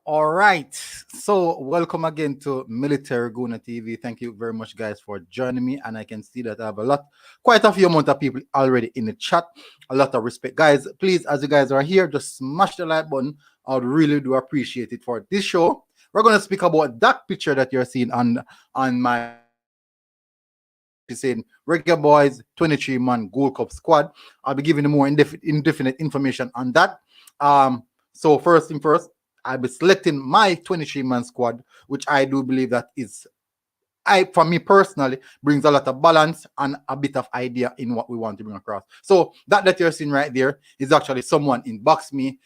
All right. So, welcome again to Military Guna TV. Thank you very much, guys, for joining me. And I can see that I have quite a few amount of people already in the chat. A lot of respect, guys. Please, as you guys are here, just smash the like button. I would really do appreciate it for this show. We're gonna speak about that picture that you're seeing on my which is saying Reggae Boys 23-man Gold Cup squad. I'll be giving you more indefinite information on that. So first thing first, I'll be selecting my 23-man squad, which I do believe that is for me personally, brings a lot of balance and a bit of idea in what we want to bring across. So that you're seeing right there is actually someone inboxed me.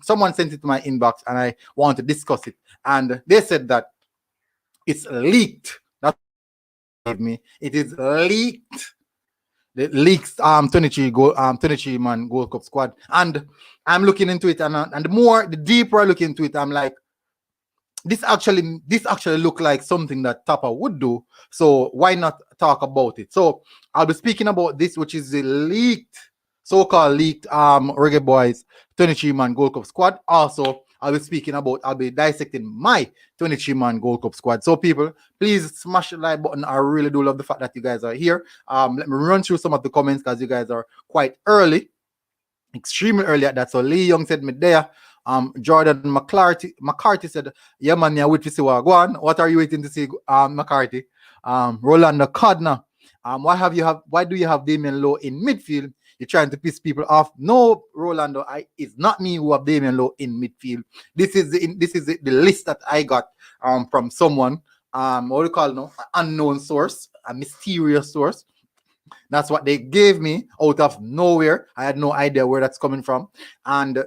Someone sent it to my inbox, and I want to discuss it. And they said that it's leaked. That's what me. It is leaked. The leaks 23-man Gold Cup squad, and I'm looking into it, and the deeper I look into it, I'm like, this actually look like something that Tapa would do. So why not talk about it? So I'll be speaking about this, which is the so-called leaked Reggae Boyz 23-man Gold Cup squad. Also, I'll be dissecting my 23-man Gold Cup squad. So people, please smash the like button. I really do love the fact that you guys are here. Let me run through some of the comments because you guys are quite early, extremely early at that. So Lee Young said me there. Jordan McCarthy said, yeah man, yeah, wait to see what go on. What are you waiting to see, McCarthy? Rolando Codner, why do you have Damian Lowe in midfield? You're trying to piss people off. No, Rolando, it's not me who have Damian Lowe in midfield. This is the list that I got from someone, what do you call it now? An unknown source, a mysterious source. That's what they gave me out of nowhere. I had no idea where that's coming from. And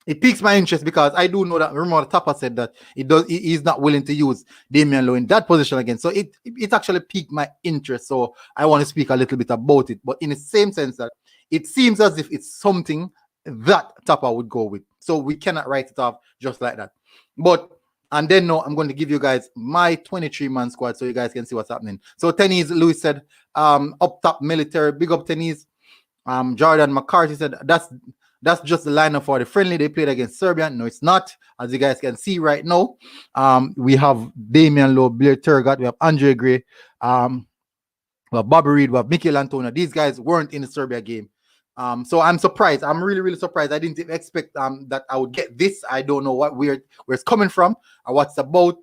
it piques my interest because I do know that, remember, Tapa said that he's not willing to use Damian Lowe in that position again. So it actually piqued my interest. So I want to speak a little bit about it. But in the same sense that it seems as if it's something that Tapa would go with. So we cannot write it off just like that. And then no, I'm going to give you guys my 23-man squad so you guys can see what's happening. So Tennis Lewis said, up top military, big up Tennis. Jordan McCarthy said, that's just the lineup for the friendly they played against Serbia. No, it's not. As you guys can see right now, we have Damian Lowe, Blair Turgot, we have Andre Gray, we have Bobby Reed, we have Mikel Antonio. These guys weren't in the Serbia game. So I'm surprised. I'm really, really surprised. I didn't expect that I would get this. I don't know where it's coming from or what's about.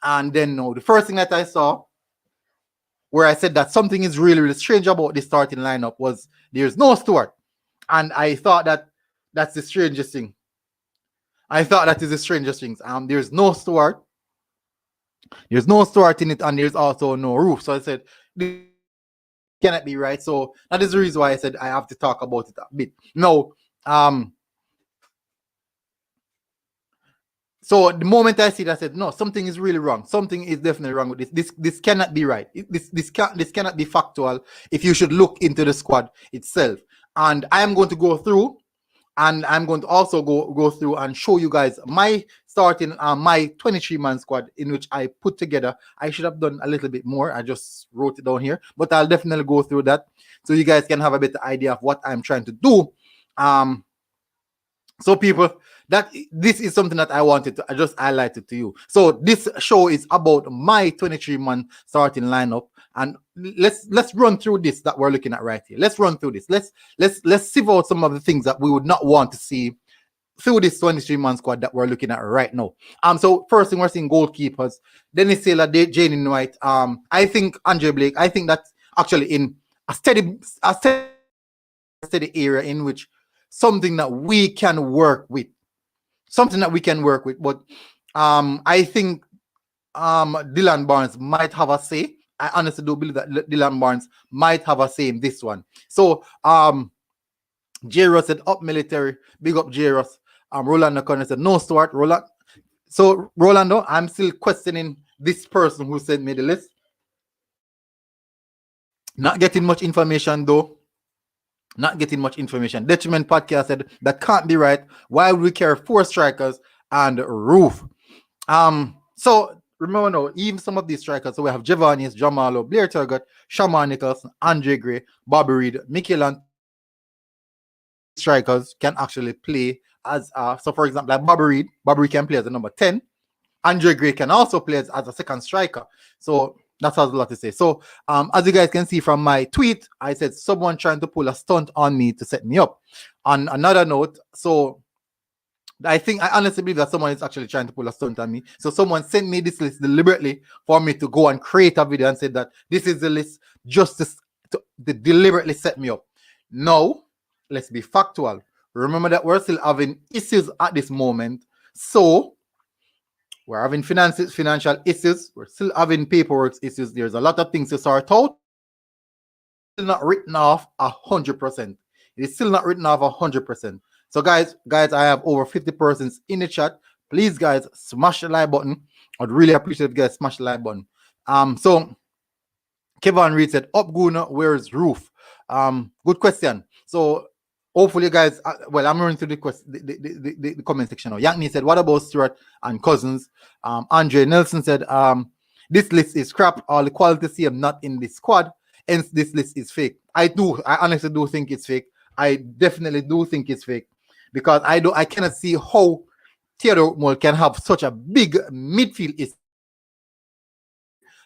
And then the first thing that I saw where I said that something is really, really strange about the starting lineup was there's no Stewart. And I thought that's the strangest thing. I thought that is the strangest thing. There's no Stewart. There's no Stewart in it, and there's also no Roof. So I said, this cannot be right. So that is the reason why I said I have to talk about it a bit. No, so the moment I see that, I said, no, something is really wrong. Something is definitely wrong with this. This cannot be right. This cannot be factual if you should look into the squad itself. And I am going to go through, and I'm going to also go through and show you guys my starting my 23-man squad in which I put together. I should have done a little bit more. I just wrote it down here, but I'll definitely go through that so you guys can have a better idea of what I'm trying to do. So people, this is something that I wanted to just highlight it to you. So this show is about my 23-man starting lineup, and let's run through this that we're looking at right here. Let's run through this. Let's sieve out some of the things that we would not want to see through this 23-man squad that we're looking at right now. So first thing, we're seeing goalkeepers. Dennis Taylor, Jane White. I think Andre Blake. I think that's actually in a steady area in which something that we can work with. But I think Dylan Barnes might have a say. I honestly do believe that Dylan Barnes might have a say in this one. So J-Ross said up military, big up J-Ross. Rolando Connor said no Stuart. So Rolando, I'm still questioning this person who sent me the list. Not getting much information though. Detriment Podcast said that can't be right. Why would we carry 4 strikers and Roof? So remember now, even some of these strikers. So we have Javanis, Jamalo, Blair Turgot, Shaman Nicholson, Andre Gray, Bobby Reed, Mikel strikers can actually play as so for example, like Bobby Reed can play as a number 10. Andre Gray can also play as a second striker. So that's a lot to say. So as you guys can see from my tweet, I said someone trying to pull a stunt on me to set me up. On another note, so I honestly believe that someone is actually trying to pull a stunt on me. So someone sent me this list deliberately for me to go and create a video and said that this is the list just to deliberately set me up. No, let's be factual. Remember that we're still having issues at this moment. So we're having financial issues. We're still having paperwork issues. There's a lot of things to sort out. It's still not written off 100%. It's still not written off 100%. So guys, I have over 50 persons in the chat. Please, guys, smash the like button. I'd really appreciate it, guys. Smash the like button. So Kevin Reed said, "Up Guna, where's Roof?" Good question. So hopefully, guys. Well, I'm running through the comment section now. Yankney said, "What about Stewart and Cousins?" Andre Nelson said, "This list is crap. All the quality CM not in this squad. Hence, this list is fake." I honestly do think it's fake. I definitely do think it's fake because I cannot see how Theodore Moll can have such a big midfield is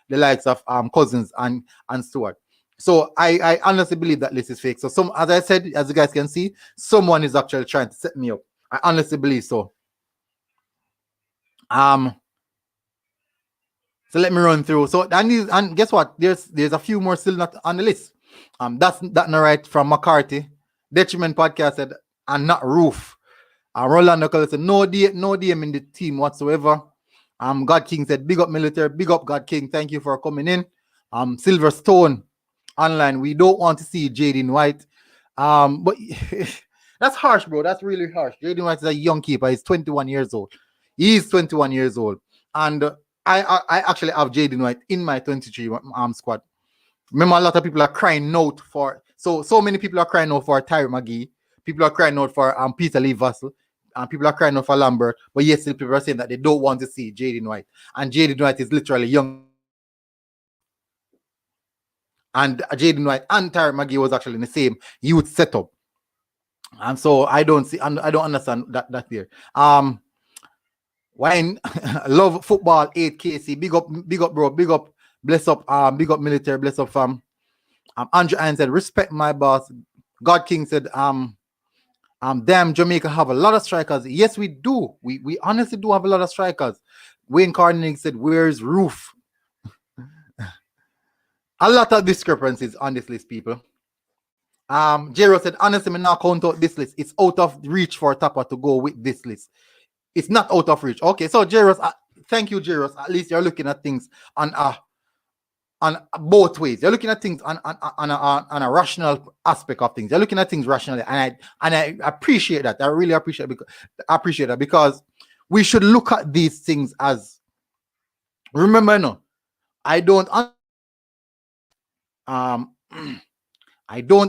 the likes of Cousins and Stewart. So I honestly believe that list is fake. So as I said, as you guys can see, someone is actually trying to set me up. I honestly believe so. So let me run through. So and guess what? There's a few more still not on the list. That's not right from McCarthy. Detriment Podcast said, and not Roof. Rolando Color said, no DM in the team whatsoever. God King said, big up military, big up God King. Thank you for coming in. Silverstone online. We don't want to see Jaden White. But that's harsh, bro. That's really harsh. Jaden White is a young keeper. He's 21 years old. He's 21 years old. And I actually have Jaden White in my 23 squad. Remember, a lot of people are crying out for so many people are crying out for Tyree McGee. People are crying out for Peter Lee Vassell. People are crying out for Lambert. But yes, still people are saying that they don't want to see Jaden White. And Jaden White is literally young. And Jaden White and Tyree McGee was actually in the same youth setup. And so I don't understand that here. Wine love football 8KC. Big up, bro. Big up, bless up, big up military, bless up fam. Andrew Ann said, respect my boss. God King said, damn, Jamaica have a lot of strikers. Yes, we do. We honestly do have a lot of strikers. Wayne Carnegie said, where's Roof? A lot of discrepancies on this list, people. Jero said, honestly, me not count out this list. It's out of reach for Tapper to go with this list. It's not out of reach. Okay, so Jaros, thank you, Jaros. At least you're looking at things on both ways. You're looking at things on a rational aspect of things. You're looking at things rationally, and I appreciate that. I really appreciate that because we should look at these things as. Remember, no, I don't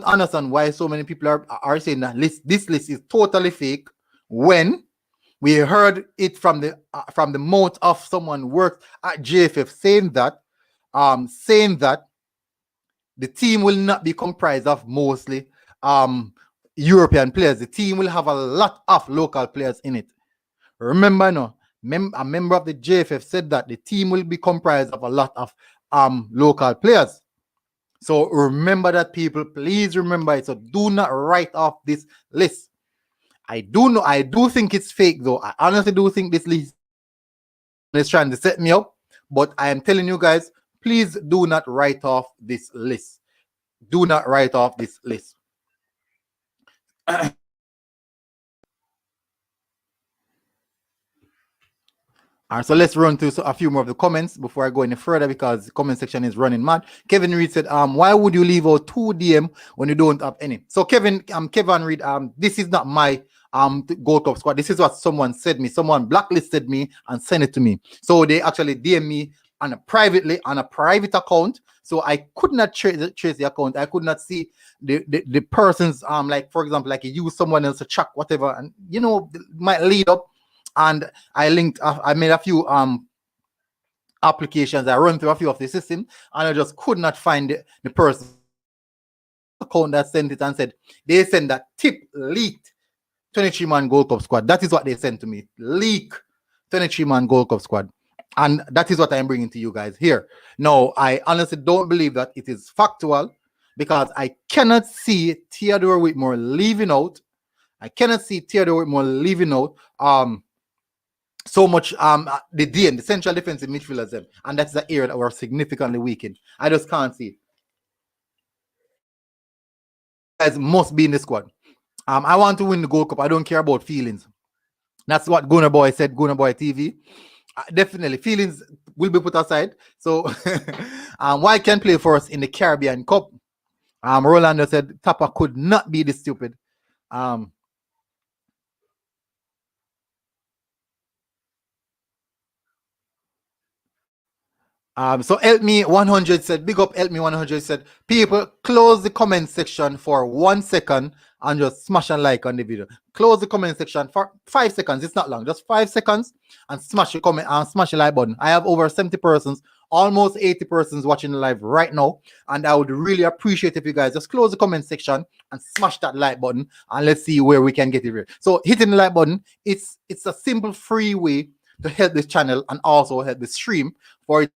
understand why so many people are saying that this list is totally fake when we heard it from the mouth of someone who worked at JFF saying that the team will not be comprised of mostly European players. The team will have a lot of local players in it. Remember, no, a member of the JFF said that the team will be comprised of a lot of local players. So remember that, people. Please remember it. So do not write off this list. I do think it's fake, though. I honestly do think this list is trying to set me up. But I am telling you guys, please do not write off this list. Do not write off this list. All right, so let's run through a few more of the comments before I go any further because the comment section is running mad. Kevin Reed said, why would you leave out 2 DM when you don't have any? So Kevin Reed, this is not my Gold Cup squad. This is what someone said me. Someone blacklisted me and sent it to me. So they actually DM me on a private account. So I could not trace the account. I could not see the person's like, for example, like you use someone else to track whatever, and you know, might lead up. And I made a few applications. I run through a few of the system, and I just could not find the person. account that sent it and said they sent that tip leaked 23-man Gold Cup squad. That is what they sent to me. Leak 23-man Gold Cup squad. And that is what I'm bringing to you guys here. No, I honestly don't believe that it is factual because I cannot see Theodore Whitmore leaving out. I cannot see Theodore Whitmore leaving out so much the DN, the central defensive midfielders, and that's the area that we're significantly weakened. I just can't see it. Guys must be in the squad. I want to win the Gold Cup. I don't care about feelings. That's what Gunner Boy said, Gunner Boy TV. Definitely, feelings will be put aside. So, why can't play for us in the Caribbean Cup? Rolando said Tapa could not be this stupid. So help me 100 said, big up help me 100 said, people close the comment section for 1 second and just smash a like on the video. Close the comment section for 5 seconds. It's not long, just 5 seconds and smash the comment and smash the like button. I have over 70 persons, almost 80 persons watching the live right now. And I would really appreciate if you guys just close the comment section and smash that like button and let's see where we can get it here. So hitting the like button, it's a simple free way to help this channel and also help the stream for it.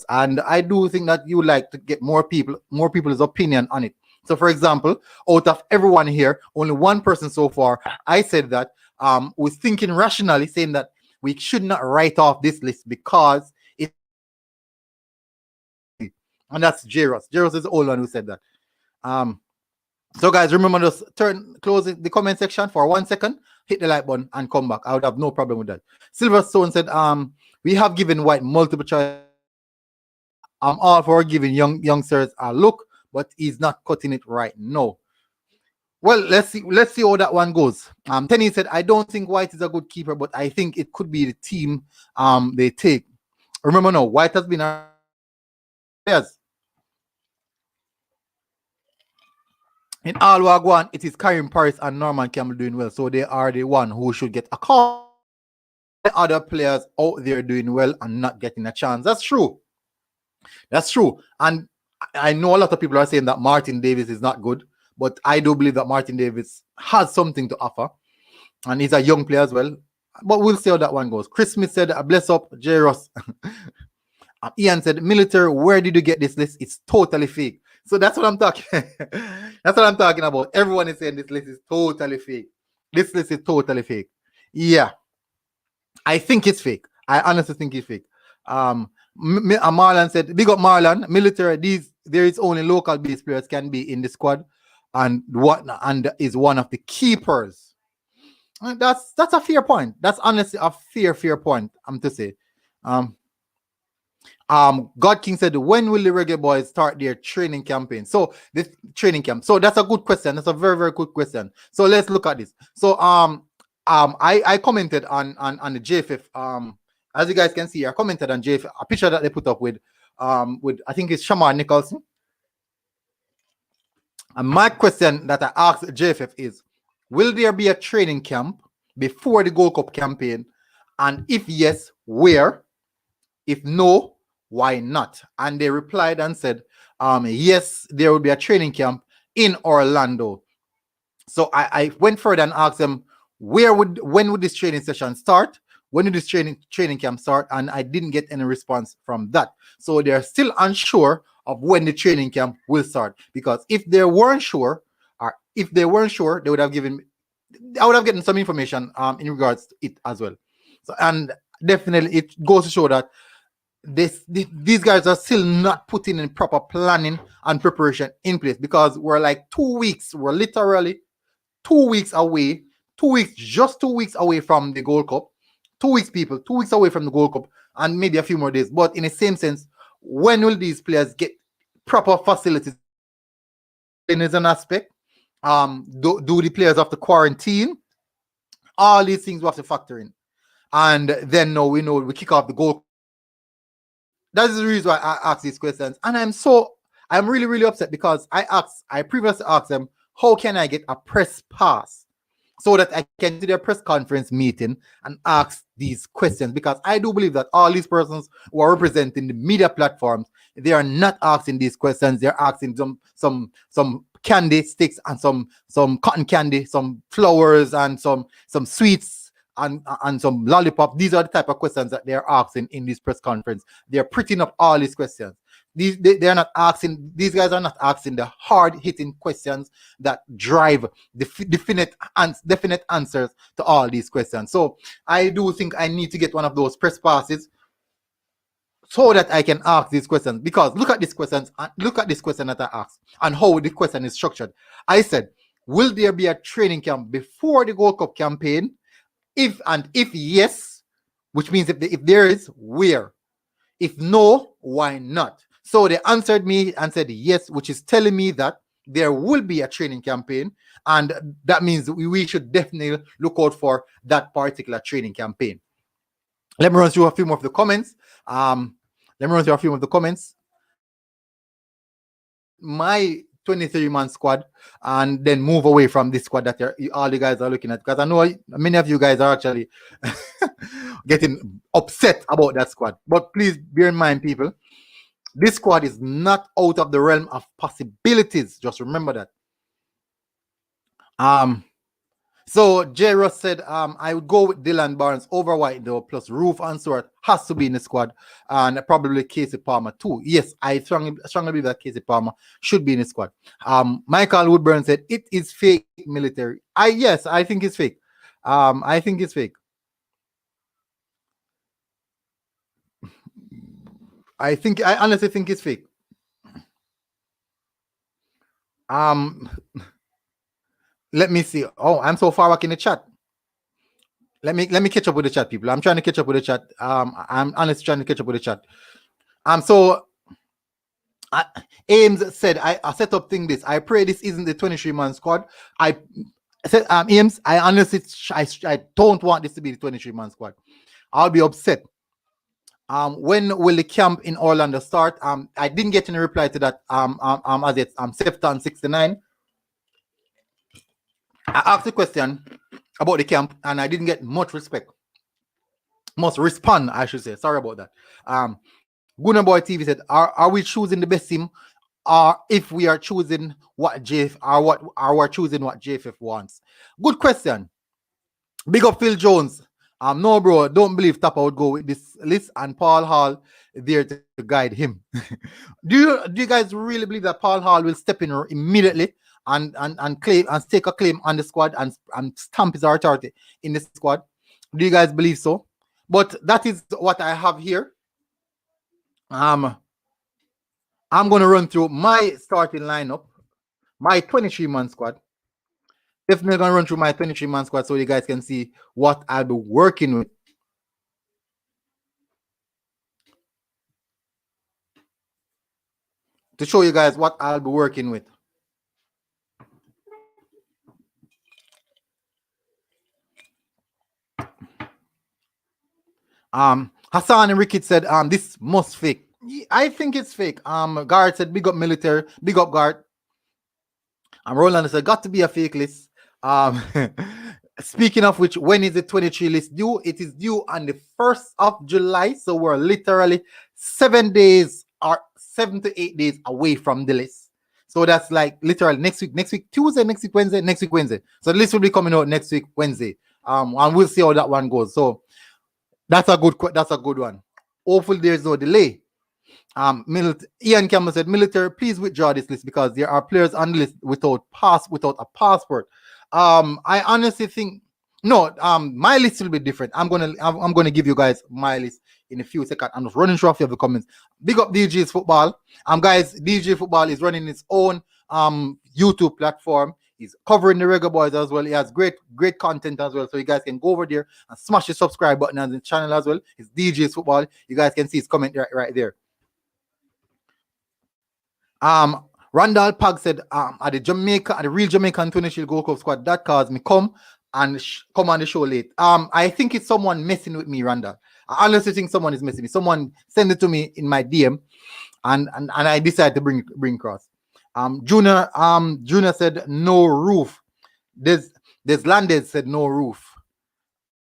And I do think that you like to get more people's opinion on it. So for example, out of everyone here, only one person so far, I said that was thinking rationally, saying that we should not write off this list because it, and that's Jaros. Jaros is the old one who said that. So guys, remember, just close the comment section for 1 second, hit the like button and come back. I would have no problem with that. Silverstone said, we have given White multiple choice. I'm all for giving youngsters a look, but he's not cutting it right now. Well, let's see how that one goes. Tenny said, I don't think White is a good keeper, but I think it could be the team they take. Remember now, White has been a players. In all Wagwan, it is Karim Paris and Norman Campbell doing well, so they are the one who should get a call. The other players out there doing well and not getting a chance. That's true. That's true. And I know a lot of people are saying that Martin Davis is not good, but I do believe that Martin Davis has something to offer. And he's a young player as well. But we'll see how that one goes. Chris Smith said, bless up, J. Ross. Ian said, military, where did you get this list? It's totally fake. So that's what I'm talking. That's what I'm talking about. Everyone is saying this list is totally fake. This list is totally fake. Yeah. I think it's fake. I honestly think it's fake. Marlon said, big up Marlon, military, there is only local base players can be in the squad and is one of the keepers. That's a fair point. That's honestly a fair point, I'm to say. God King said, when will the Reggae Boyz start their training campaign? So this training camp. So that's a good question. That's a very, very good question. So let's look at this. So I commented on the JFF. As you guys can see, I commented on JFF, a picture that they put up with I think it's Shamar Nicholson. And my question that I asked JFF is, will there be a training camp before the Gold Cup campaign? And if yes, where? If no, why not? And they replied and said, yes, there will be a training camp in Orlando. So I went further and asked them, when would this training session start? When did this training camp start? And I didn't get any response from that. So they're still unsure of when the training camp will start. Because if they weren't sure, they would have I would have gotten some information in regards to it as well. So, and definitely it goes to show that these guys are still not putting in proper planning and preparation in place, because we're like 2 weeks, we're literally 2 weeks away, just 2 weeks away from the Gold Cup. 2 weeks, people, 2 weeks away from the Gold Cup, and maybe a few more days. But in the same sense, when will these players get proper facilities? In an aspect, do the players have to quarantine? All these things we have to factor in. And then now we know we kick off the Gold Cup. That is the reason why I ask these questions. And I'm really, really upset because I previously asked them, how can I get a press pass? so that I can do their press conference meeting and ask these questions, because I do believe that all these persons who are representing the media platforms, they are not asking these questions. They're asking some candy sticks and some cotton candy, some flowers and some sweets and some lollipop. These are the type of questions that they're asking in this press conference. They're printing up all these questions. They're not asking, these guys are not asking the hard-hitting questions that drive definite answers to all these questions. So I do think I need to get one of those press passes so that I can ask these questions. Because look at these questions, look at this question that I asked and how the question is structured. I said, will there be a training camp before the Gold Cup campaign? If yes, which means if there is, where? If no, why not? So they answered me and said yes, which is telling me that there will be a training campaign, and that means we should definitely look out for that particular training campaign. Let me run through a few more of the comments. My 23-man squad, and then move away from this squad that all the guys are looking at, because I know many of you guys are actually getting upset about that squad. But please bear in mind, people, this squad is not out of the realm of possibilities. Just remember that. So J. Ross said, I would go with Dylan Barnes over White though, plus Roof and Stewart has to be in the squad, and probably Casey Palmer too. Yes, I strongly believe that Casey Palmer should be in the squad. Michael Woodburn said it is fake military. Yes, I think it's fake. I think it's fake. I honestly think it's fake. Let me see. Oh, I'm so far back in the chat. Let me catch up with the chat, people. I'm trying to catch up with the chat. I'm honestly trying to catch up with the chat. So Ames said, I set up thing this. I pray this isn't the 23-man squad. I said, Ames, I honestly I don't want this to be the 23-man squad. I'll be upset. When will the camp in Orlando start? I didn't get any reply to that. As it's Sefton 69. I asked a question about the camp and I didn't get much respect. Must respond, I should say. Sorry about that. Gunner Boy TV said, are we choosing the best team, or if we are choosing what JF or we're choosing what JFF wants? Good question. Big up Phil Jones. No, bro, don't believe Tapper would go with this list and Paul Hall there to guide him. Do you guys really believe that Paul Hall will step in immediately and claim and stake a claim on the squad and stamp his authority in the squad? Do you guys believe so? But that is what I have here. I'm going to run through my starting lineup, my 23-man squad. Definitely going to run through my 23-man squad so you guys can see what I'll be working with. To show you guys what I'll be working with. Hassan and Rickett said, this must fake. I think it's fake. Guard said, big up military, big up guard. Roland said, got to be a fake list. Speaking of which, when is the 23 list due? It is due on the 1st of July. So we're literally 7 days or 7 to 8 days away from the list. So that's like literally next week Tuesday, next week Wednesday. So the list will be coming out next week Wednesday. And we'll see how that one goes. So that's a good one. Hopefully there's no delay. Ian Campbell said, military, please withdraw this list because there are players on the list without a passport. I honestly think no. My list will be different. I'm gonna give you guys my list in a few seconds. I'm just running through a few of the comments. Big up DJ's Football. Guys, DJ Football is running its own YouTube platform. He's covering the Reggae Boyz as well. He has great content as well. So you guys can go over there and smash the subscribe button on the channel as well. It's DJ's Football. You guys can see his comment right there. Randall Pag said, at the real Jamaican 20 Shield Gold Cup squad, that caused me come on the show late. I think it's someone messing with me, Randall. I honestly think someone is messing with me. Someone sent it to me in my DM, and I decided to bring across. Junior said no roof. There's Deslanded said no roof.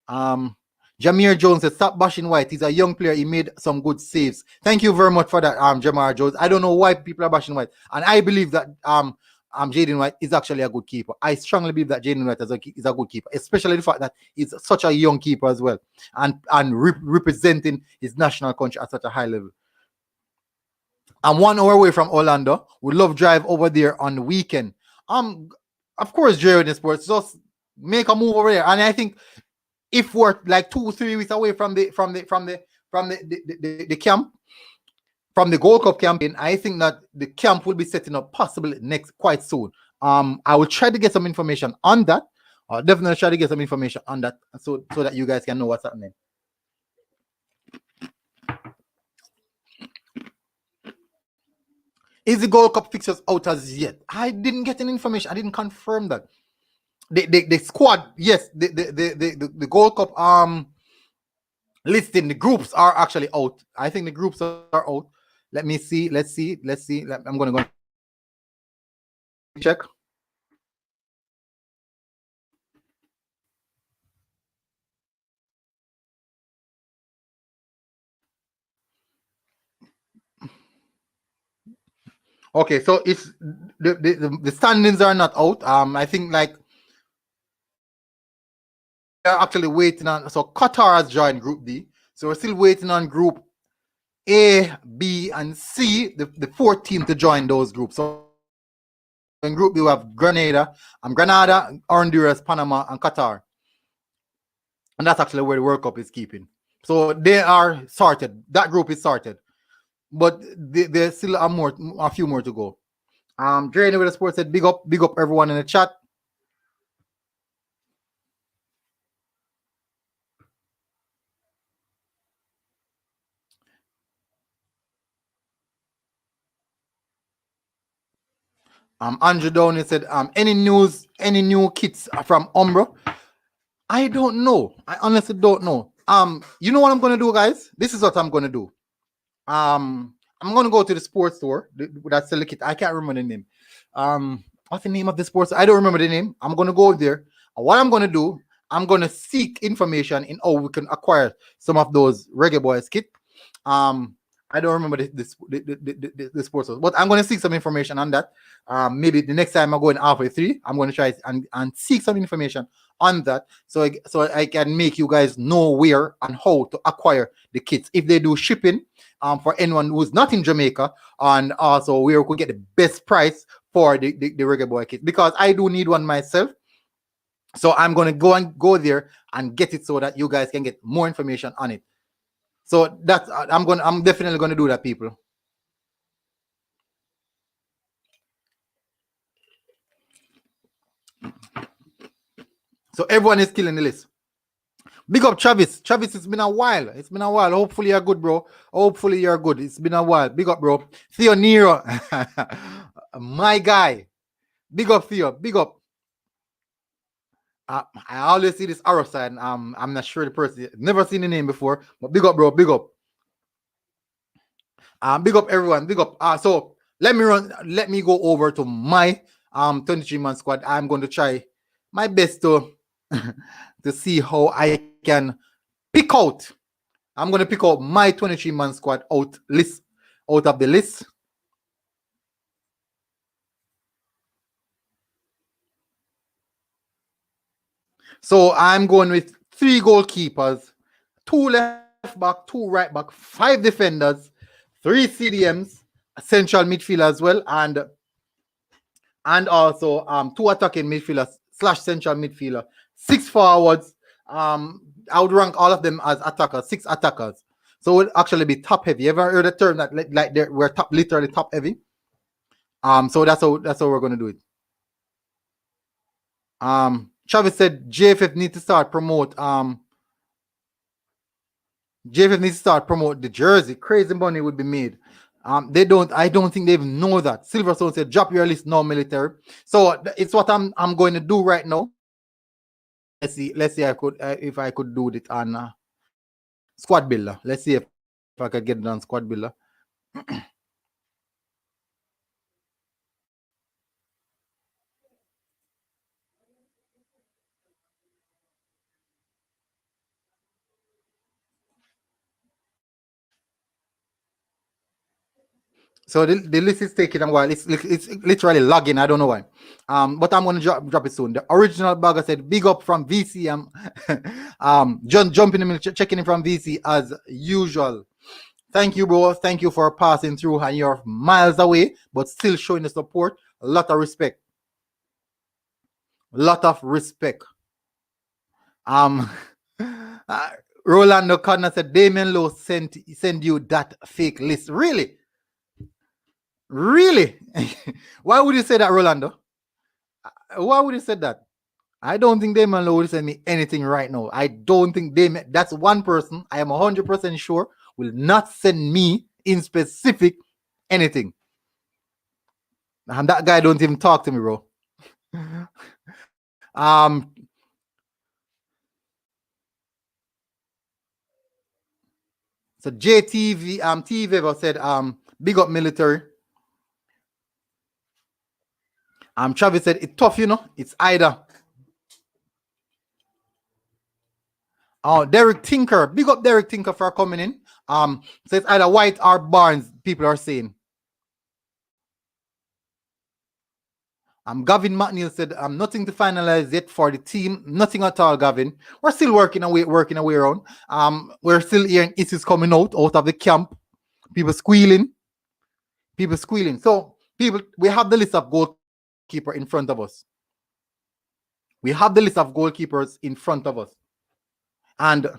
Jameer Jones said, stop bashing White. He's a young player. He made some good saves. Thank you very much for that, Jameer Jones. I don't know why people are bashing White. And I believe that Jaden White is actually a good keeper. I strongly believe that Jaden White is a good keeper, especially the fact that he's such a young keeper as well, and representing his national country at such a high level. I'm 1 hour away from Orlando. We love drive over there on the weekend. Of course, Jerry Sports, just make a move over there. And I think if we're like 2-3 weeks away from the camp, from the Gold Cup campaign, I think that the camp will be setting up possibly quite soon. I will try to get some information on that. I'll definitely try to get some information on that so that you guys can know what's happening. Is the Gold Cup fixtures out as yet? I didn't get any information. I didn't confirm that. The squad, yes, the Gold Cup listing, the groups are actually out. I think the groups are out. Let me see. Let's see. I'm gonna go check. Okay, so it's the standings are not out. I think like they're actually waiting on. So Qatar has joined Group D. So we're still waiting on Group A, B, and C, the fourth team to join those groups. So in Group B we have Grenada, Honduras, Panama, and Qatar. And that's actually where the World Cup is keeping. So they are sorted. That group is sorted. But there's still a few more to go. Dre with the Sports said, big up everyone in the chat. Andrew Downey said, any new kits from Umbro? I don't know. I honestly don't know. You know what I'm gonna do, guys? This is what I'm gonna do. I'm gonna go to the sports store that's the kit. I can't remember the name. What's the name of the sports? I don't remember the name. I'm gonna go there. What I'm gonna do, I'm gonna seek information in how we can acquire some of those Reggae Boyz kit. I don't remember the sports, but I'm going to seek some information on that. Maybe the next time I go in halfway 3, I'm going to try and seek some information on that, so I can make you guys know where and how to acquire the kits if they do shipping. For anyone who's not in Jamaica, and also where we could get the best price for the Reggae Boy kit, because I do need one myself. So I'm going to go there and get it so that you guys can get more information on it. So that's I'm definitely going to do that, people. So everyone is killing the list. Big up Travis. Travis, it's been a while. Hopefully you're good, bro. It's been a while. Big up, bro. Theo Nero. My guy. Big up, Theo. Big up. I always see this arrow sign. I'm not sure the person. Never seen the name before. But big up, bro. Big up. Big up everyone. Big up. So let me go over to my 23-man squad. I'm going to try my best to to see how I can pick out. I'm going to pick out my 23-man squad out of the list. So I'm going with 3 goalkeepers, 2 left back, 2 right back, 5 defenders, 3 CDMs, a central midfielder as well, and also 2 attacking midfielders / central midfielder, 6 forwards. I would rank all of them as attackers, 6 attackers. So it would actually be top heavy. You ever heard the term that like we're literally top heavy? So that's how we're gonna do it. Travis said JFF need to start promote the jersey. Crazy money would be made. I don't think they even know that. Silverstone said drop your list now, military. So it's what I'm going to do right now. Let's see if I could do it on Squad Builder. Let's see if I could get it on Squad Builder. So the list is taking a while. It's literally logging. I don't know why. But I'm gonna drop it soon. The original blogger said, "Big up from VC." John jumping in, checking in from VC as usual. Thank you, bro. Thank you for passing through, and you're miles away, but still showing the support. A lot of respect. Lot of respect. Rolando Connor said Damien Lowe send you that fake list. Really? Really? Why would you say that, Rolando? Why would you say that? I don't think Damien Lowe will send me anything right now. I don't think Damien, that's one person I am 100% sure will not send me in specific anything. And that guy don't even talk to me, bro. So JTV TV said big up military. Travis said it's tough, you know. It's either. Oh, Derek Tinker, big up Derek Tinker for coming in. So it's either White or Barnes. People are saying. Gavin McNeil said, nothing to finalize yet for the team. Nothing at all, Gavin. We're still working away around. We're still hearing issues coming out of the camp. People squealing. So, people, we have the list of goalkeepers in front of us. We have the list of goalkeepers in front of us. And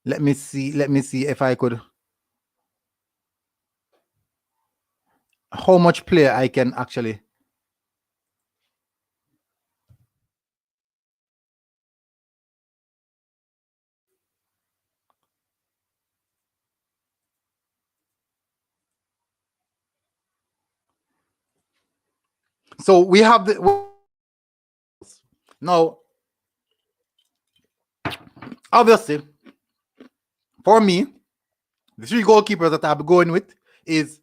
let me see if I could. How much player I can actually. So we have the now. Obviously, for me, the 3 goalkeepers that I'll be going with is,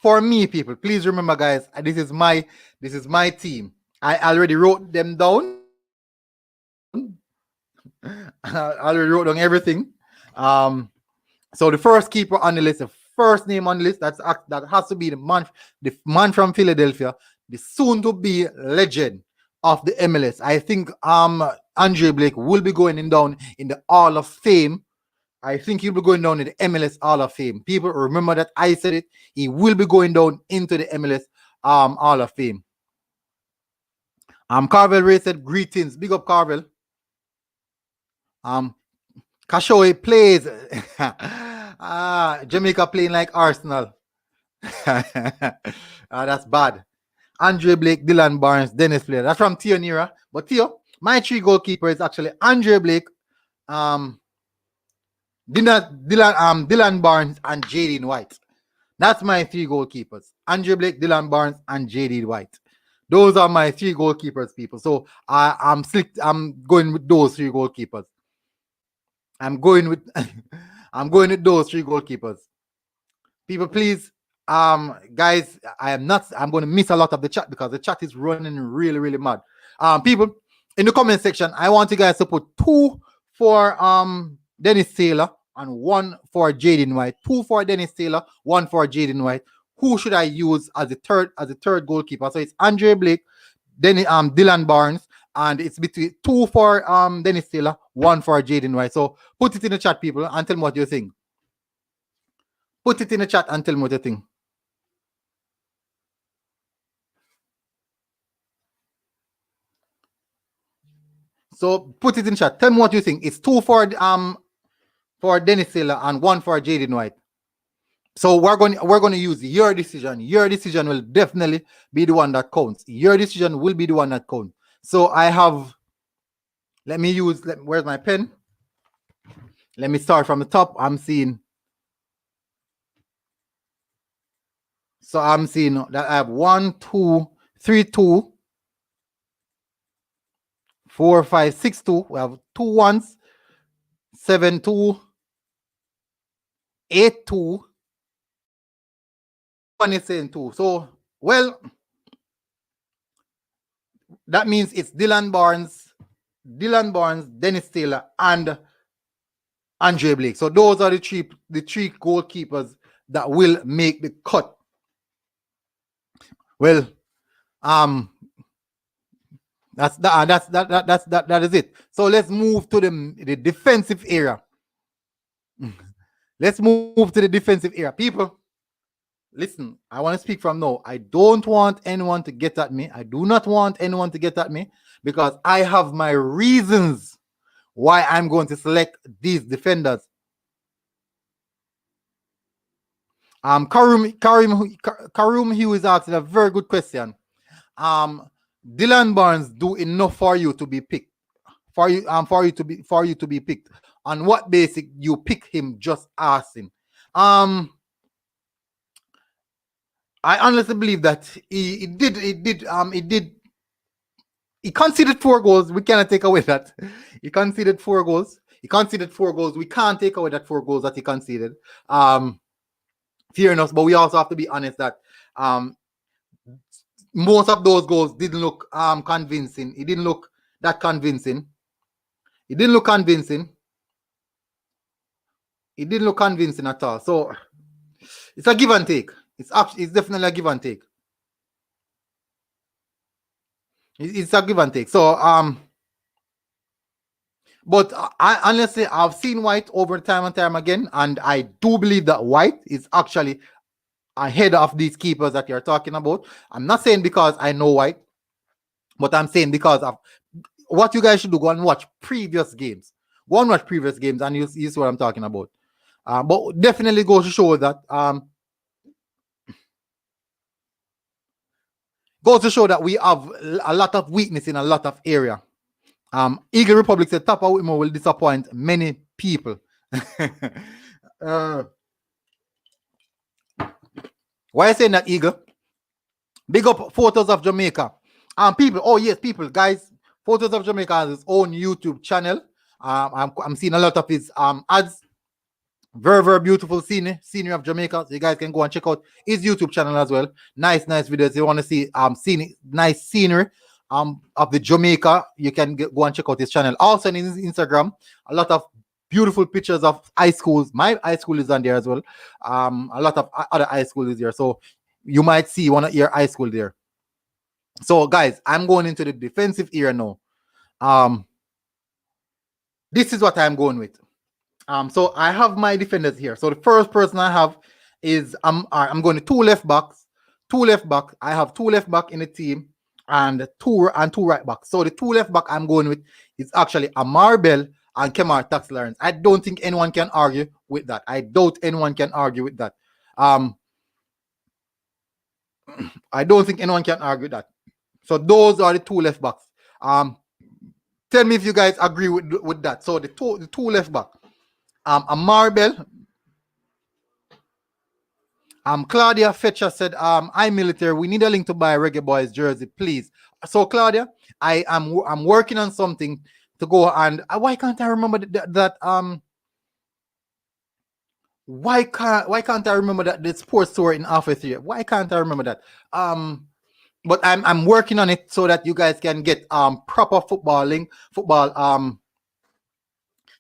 for me, people. Please remember, guys, this is my team. I already wrote them down. I already wrote down everything. So the first keeper on the list, the first name on the list, that has to be the man from Philadelphia, the soon to be legend of the MLS. I think Andre Blake will be going down in the Hall of Fame. I think he'll be going down in the MLS Hall of Fame. People remember that I said it. He will be going down into the MLS Hall of Fame. Carvel Ray said, greetings. Big up, Carvel. Kashoe plays. Jamaica playing like Arsenal. That's bad. Andre Blake, Dylan Barnes, Dennis Player. That's from Theo Nira. But Theo, my 3 goalkeepers is actually Andre Blake, Dylan Barnes, and Jaden White. That's my 3 goalkeepers. Andre Blake, Dylan Barnes, and Jaden White. Those are my 3 goalkeepers, people. So I'm going with those 3 goalkeepers. I'm going with those 3 goalkeepers. People, please, guys, I'm going to miss a lot of the chat because the chat is running really, really mad. People, in the comment section, I want you guys to put 2 for Dennis Taylor and 1 for Jaden White. 2 for Dennis Taylor, 1 for Jaden White. Who should I use as the third goalkeeper? So it's Andre Blake, then Dylan Barnes, and it's between 2 for Dennis Taylor, 1 for Jaden White. So put it in the chat, people, and tell me what you think. Put it in the chat and tell me what you think. So put it in chat. Tell me what you think. It's 2 for Dennis Taylor and 1 for Jaden White. So we're going to use your decision. Your decision will definitely be the one that counts. Your decision will be the one that counts. So I have. Let me use. Where's my pen? Let me start from the top. I'm seeing. So I'm seeing that I have 1, 2, 3, 2, 4, 5, 6, 2. We have 2 ones, 7, 2, 8, 2. One is saying 2. So, well, that means it's Dylan Barnes, Dennis Taylor, and Andre Blake. So those are the three goalkeepers that will make the cut. Well, that is it. So let's move to the defensive area. Let's move to the defensive area. People, listen, I want to speak from now. I don't want anyone to get at me. I do not want anyone to get at me because I have my reasons why I'm going to select these defenders. Karim Hughes asked a very good question. Dylan Barnes do enough for you to be picked. For you to be picked. On what basis you pick him? Just asking. I honestly believe that he conceded 4 goals. We cannot take away that. He conceded 4 goals. We can't take away that 4 goals that he conceded. Fair enough, but we also have to be honest that most of those goals didn't look convincing. It didn't look that convincing. It didn't look convincing at all. So it's a give and take. It's definitely a give and take. It's a give and take. So but I honestly, I've seen White over time and time again, and I do believe that White is actually ahead of these keepers that you're talking about. I'm not saying because I know White, but I'm saying because of what you guys should do. Go and watch previous games. Go and watch previous games, and you see what I'm talking about. But definitely goes to show that we have a lot of weakness in a lot of area. Eagle Republic said Tapa Whitmore will disappoint many people. Why are you saying that, Eagle? Big up Photos of Jamaica. People, oh yes, people, guys. Photos of Jamaica has his own YouTube channel. I'm seeing a lot of his ads. Very, very beautiful scenery of Jamaica. So you guys can go and check out his YouTube channel as well. Nice videos. If you want to see nice scenery of the Jamaica, you can go and check out his channel. Also on his Instagram, a lot of beautiful pictures of high schools. My high school is on there as well. A lot of other high schools is there. So you might see one of your high school there. So guys, I'm going into the defensive area now. This is what I'm going with. So I have my defenders here. So the first person I have is I'm going to 2 left backs. I have 2 left back in the team and two right backs. So the 2 left back I'm going with is actually Amar Bell and Kemar Tax-Lawrence. I don't think anyone can argue with that. I doubt anyone can argue with that. I don't think anyone can argue that. So those are the 2 left backs. Tell me if you guys agree with that. So the two left back. Amar Bell. Claudia Fetcher said, "Hi military, we need a link to buy Reggae Boyz jersey, please." So Claudia, I'm working on something to go, and why can't I remember that why can't I remember that the sports store in Office here? Why can't I remember that? But I'm working on it so that you guys can get proper football, so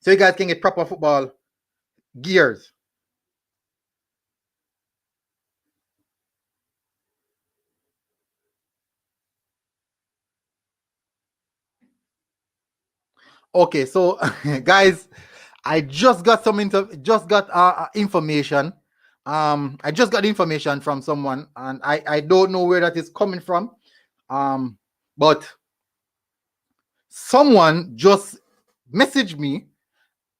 you guys can get proper football gears. Okay, so guys, I just got information. I just got information from someone, and I don't know where that is coming from. But someone just messaged me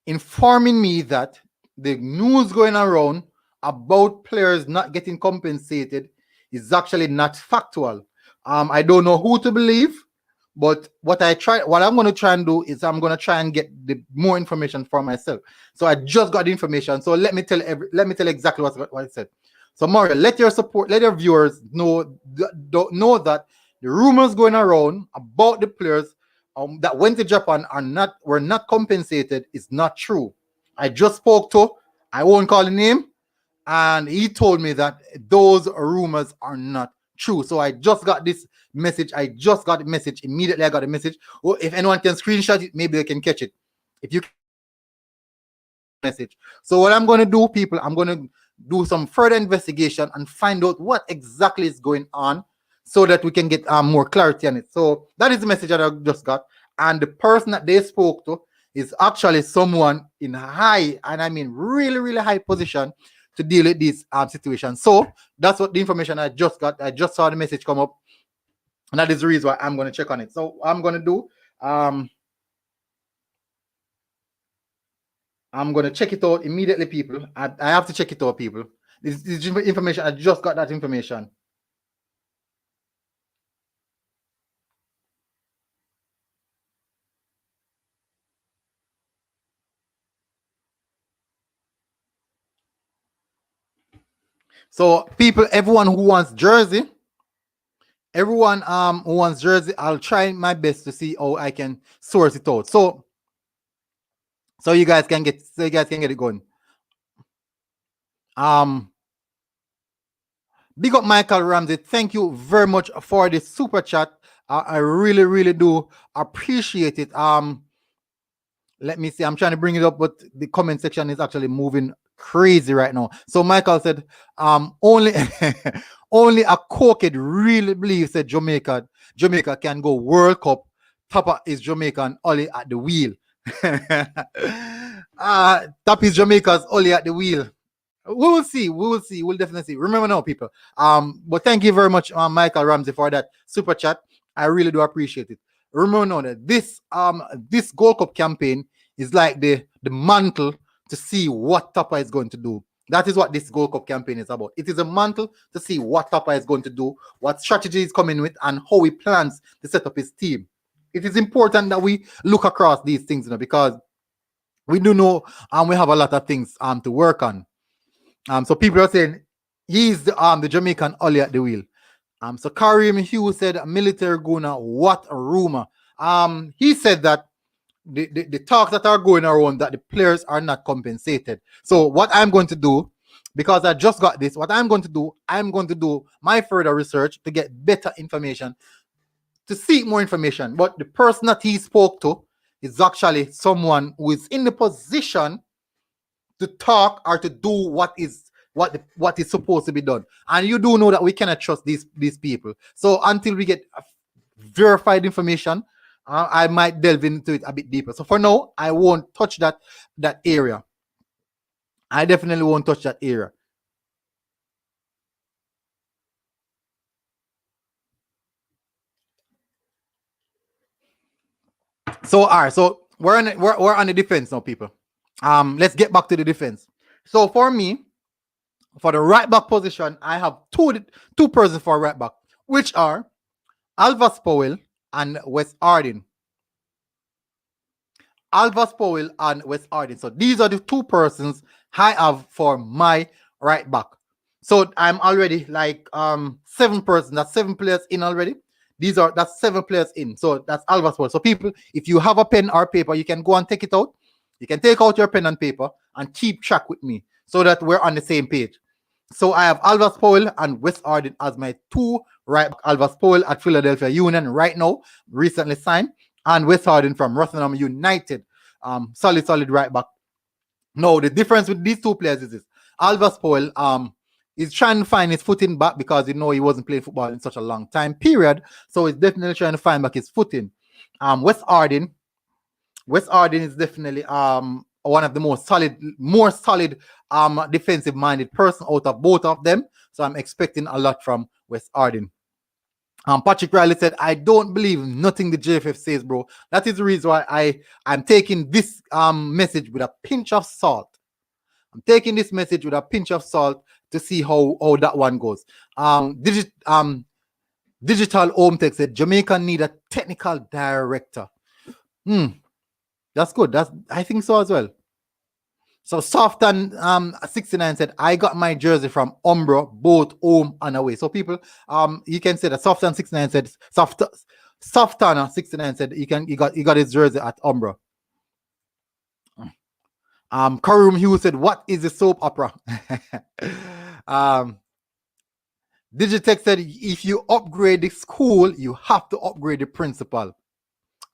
informing me that the news going around about players not getting compensated is actually not factual. I don't know who to believe, but what I'm going to try and do is I'm going to try and get the more information for myself. So I just got the information. So let me tell exactly what it said. So Mario, let your viewers know that the rumors going around about the players that went to Japan were not compensated is not true. I just spoke to, I won't call the name, and he told me that those rumors are not true. So I just got this message. Immediately I got a message. Well, if anyone can screenshot it, maybe they can catch it. If you message. So what I'm going to do, people, I'm going to do some further investigation and find out what exactly is going on so that we can get more clarity on it. So that is the message that I just got. And the person that they spoke to is actually someone in high, and I mean really, really high position to deal with this situation. So that's what the information I just got. I just saw the message come up, and that is the reason why I'm going to check on it. So what I'm going to do, I'm going to check it out immediately, people. I have to check it out, people. This information, I just got that information. So people, everyone who wants jersey, I'll try my best to see how I can source it out. So you guys can get it going. Big up Michael Ramsey. Thank you very much for the super chat. I really, really do appreciate it. Let me see. I'm trying to bring it up, but the comment section is actually moving crazy right now. So Michael said, only only a cokehead really believes that Jamaica can go World Cup. Papa is Jamaican only at the wheel. Top is Jamaica's only at the wheel. We will see. We'll definitely see. Remember now, people. But thank you very much, Michael Ramsey, for that super chat. I really do appreciate it. Remember now that this Gold Cup campaign is like the mantle to see what Tapa is going to do. That is what this Gold Cup campaign is about. It is a mantle to see what Tapa is going to do, what strategy he's coming with, and how he plans to set up his team. It is important that we look across these things, because we do know we have a lot of things to work on. So people are saying he's the Jamaican Ollie at the wheel. So Karim Hughes said, military Guna, what a rumor. He said that the talks that are going around that the players are not compensated. So what I'm going to do, because I just got this, I'm going to do my further research to get better information, to seek more information. But the person that he spoke to is actually someone who is in the position to talk or to do what is supposed to be done. And you do know that we cannot trust these people. So until we get verified information, I might delve into it a bit deeper. So for now, I won't touch that area. I definitely won't touch that area. So all right, so we're on the defense now, people. Let's get back to the defense. So for me, for the right back position, I have two persons for right back, which are Alvas Powell and Wes Arden. Alvas Powell and Wes Arden. So these are the two persons I have for my right back. So I'm already like 7 persons. That's 7 players in already. That's 7 players in. So that's Alvas Powell. So people, if you have a pen or paper, you can go and take it out. You can take out your pen and paper and keep track with me so that we're on the same page. So I have Alvas Powell and Wes Arden as my 2 right back. Alvas Powell at Philadelphia Union right now, recently signed, and Wes Arden from Rotherham United. Solid right back. No, the difference with these 2 players is this. Alvas Powell is trying to find his footing back because he wasn't playing football in such a long time period. So he's definitely trying to find back his footing. Wes Arden is definitely one of the more solid defensive minded person out of both of them. So I'm expecting a lot from Wes Arden. Patrick Riley said, I don't believe nothing the JFF says, bro. That is the reason why I'm taking this message with a pinch of salt. I'm taking this message with a pinch of salt to see how that one goes. Digital Home Tech said, Jamaica need a technical director. That's good. I think so as well. So Softan 69 said, I got my jersey from Umbro, both home and away. So people, you can say that Softan 69 said, Softana 69 said he got his jersey at Umbro. Karim Hughes said, what is the soap opera? Digitech said, if you upgrade the school, you have to upgrade the principal.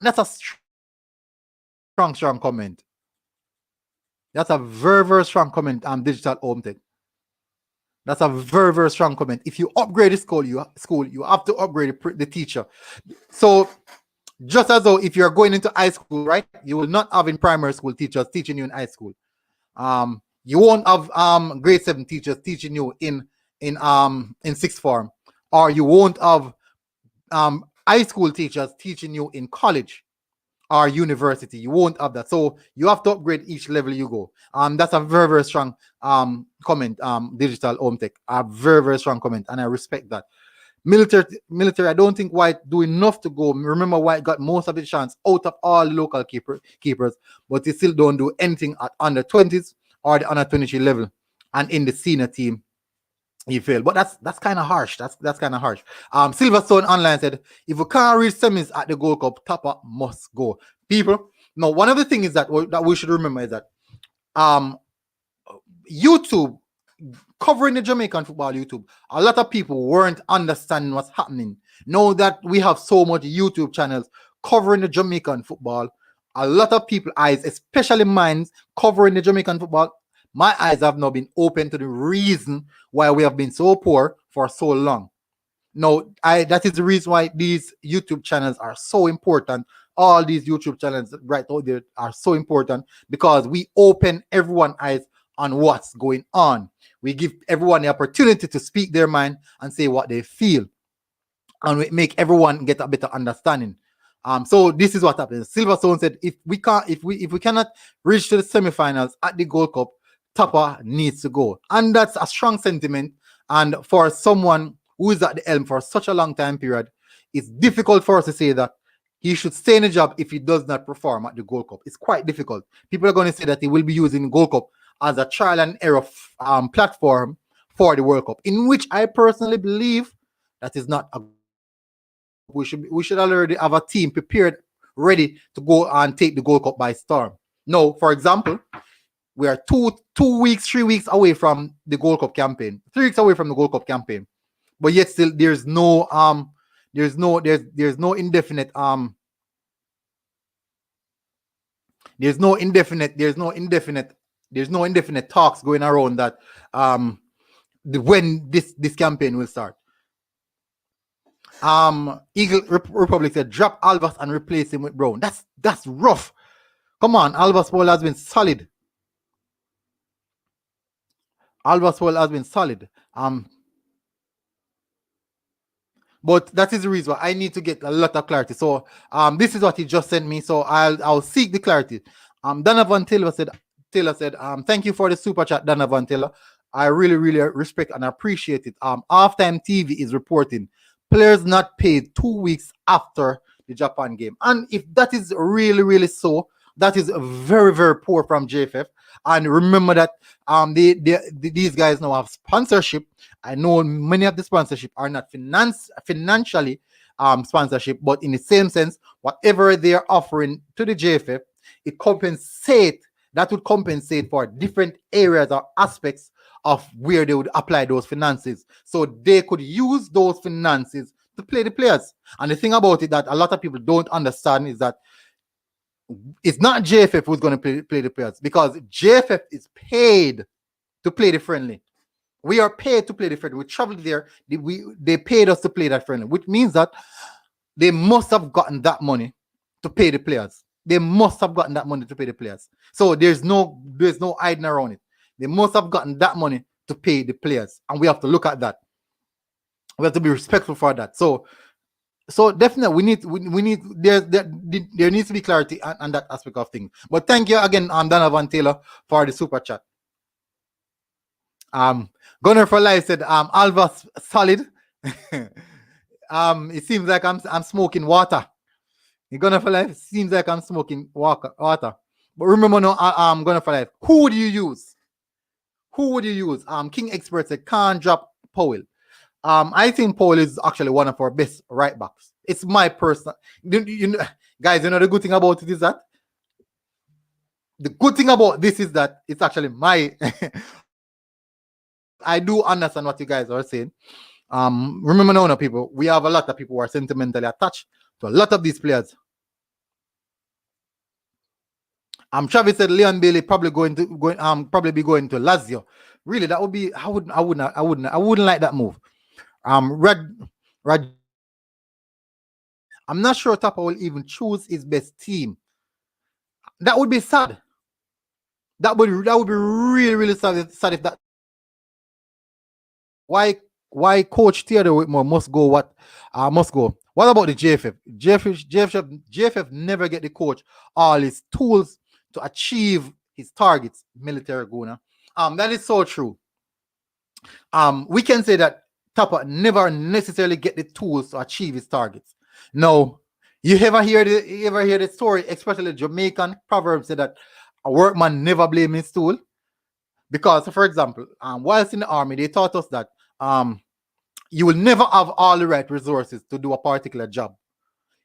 That's a strong comment. That's a very, very strong comment. Digital home tech. That's a very, very strong comment. If you upgrade the school, you have to upgrade the teacher. So just as though if you're going into high school, right, you will not have in primary school teachers teaching you in high school. You won't have grade 7 teachers teaching you in sixth form, or you won't have high school teachers teaching you in college or university. You won't have that. So you have to upgrade each level you go. That's a very, very strong comment. Digital home tech, a very, very strong comment, and I respect that. Military, I don't think White do enough to go. Remember, White got most of the chance out of all local keepers, but he still don't do anything at under 20s or the under 23 level, and in the senior team he failed. But that's kind of harsh. That's kind of harsh. Silverstone Online said, if we can't reach semis at the Gold Cup, Tapa must go. People, now one of the things is that we should remember is that YouTube, covering the Jamaican football YouTube, a lot of people weren't understanding what's happening. Now that we have so much YouTube channels covering the Jamaican football, a lot of people eyes, especially mine, covering the Jamaican football, my eyes have now been open to the reason why we have been so poor for so long. No, that is the reason why these YouTube channels are so important. All these YouTube channels right out there are so important because we open everyone's eyes on what's going on. We give everyone the opportunity to speak their mind and say what they feel, and we make everyone get a better understanding. So this is what happens. Silverstone said, if we cannot reach to the semifinals at the Gold Cup, Tapa needs to go, and that's a strong sentiment. And for someone who is at the helm for such a long time period, it's difficult for us to say that he should stay in the job if he does not perform at the Gold Cup. It's quite difficult. People are going to say that he will be using the Gold Cup as a trial and error platform for the World Cup, in which I personally believe that is not a. We should already have a team prepared, ready to go and take the Gold Cup by storm. No, for example, we are 3 weeks away from the Gold Cup campaign. 3 weeks away from the Gold Cup campaign, but yet still there's no indefinite talks going around that when this campaign will start. Eagle Republic said, drop Alvas and replace him with Brown. That's rough. Come on, Alvas Paul has been solid. But that is the reason why I need to get a lot of clarity. So this is what he just sent me. So I'll seek the clarity. Donovan Taylor said, thank you for the super chat, Donovan Taylor. I really, really respect and appreciate it. Halftime TV is reporting players not paid 2 weeks after the Japan game. And if that is really, really so, that is very, very poor from JFF. And remember that these guys now have sponsorship. I know many of the sponsorship are not financially sponsorship, but in the same sense, whatever they are offering to the JFF, that would compensate for different areas or aspects of where they would apply those finances. So they could use those finances to play the players. And the thing about it that a lot of people don't understand is that it's not JFF who's going to play the players, because JFF is paid to play the friendly. We are paid to play the friendly. We traveled there. They paid us to play that friendly, which means that they must have gotten that money to pay the players. So there's no hiding around it. They must have gotten that money to pay the players, and we have to look at that. We have to be respectful for that. So definitely there needs to be clarity on that aspect of things. But thank you again, Donovan Taylor, for the super chat. Gunner for Life said, Alva's solid. It seems like I'm smoking water. Gunner for Life, seems like I'm smoking water. But remember now, Gunner for Life, who would you use? King Expert said, can't drop Powell. I think Paul is actually one of our best right backs. It's my personal. Guys, the good thing about it is that it's actually my. I do understand what you guys are saying. Remember now, people, we have a lot of people who are sentimentally attached to a lot of these players. Travis said Leon Bailey probably probably be going to Lazio. Really, that would be I wouldn't like that move. Rad, I'm not sure Tapa will even choose his best team. That would be sad. That would be really sad if that. Why Coach Theodore Whitmore must go? Must go? What about the JFF? JFF never get the coach all his tools to achieve his targets. Military Guna. That is so true. We can say that Tapa never necessarily get the tools to achieve his targets. No, you ever hear the story, especially Jamaican proverbs say that a workman never blame his tool? Because, for example, whilst in the army, they taught us that you will never have all the right resources to do a particular job.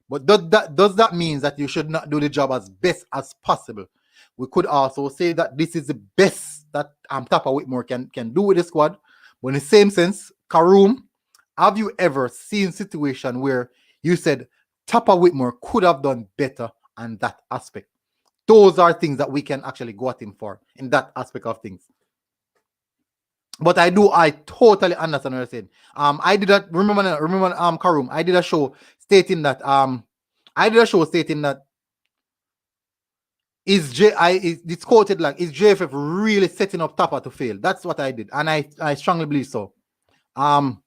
But does that mean that you should not do the job as best as possible? We could also say that this is the best that Tapa Whitmore can do with the squad. But in the same sense, Karoom, have you ever seen a situation where you said Tapa Whitmore could have done better on that aspect? Those are things that we can actually go at him for in that aspect of things. But I totally understand what you're saying. I did that. Remember, Karoom. I did a show stating that it's quoted like, is JFF really setting up Tapa to fail? That's what I did, and I strongly believe so. Gavin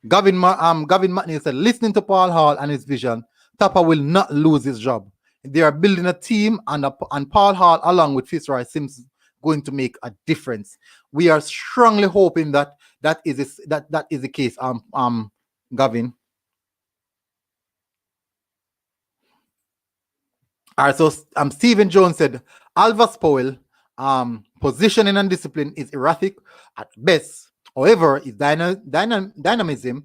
McNeil said, listening to Paul Hall and his vision, Tapa will not lose his job. They are building a team, and Paul Hall, along with Fitzroy Simpson, going to make a difference. We are strongly hoping that is the case. Gavin. All right, so Stephen Jones said Alvas Powell positioning and discipline is erratic at best. However, his dynamism,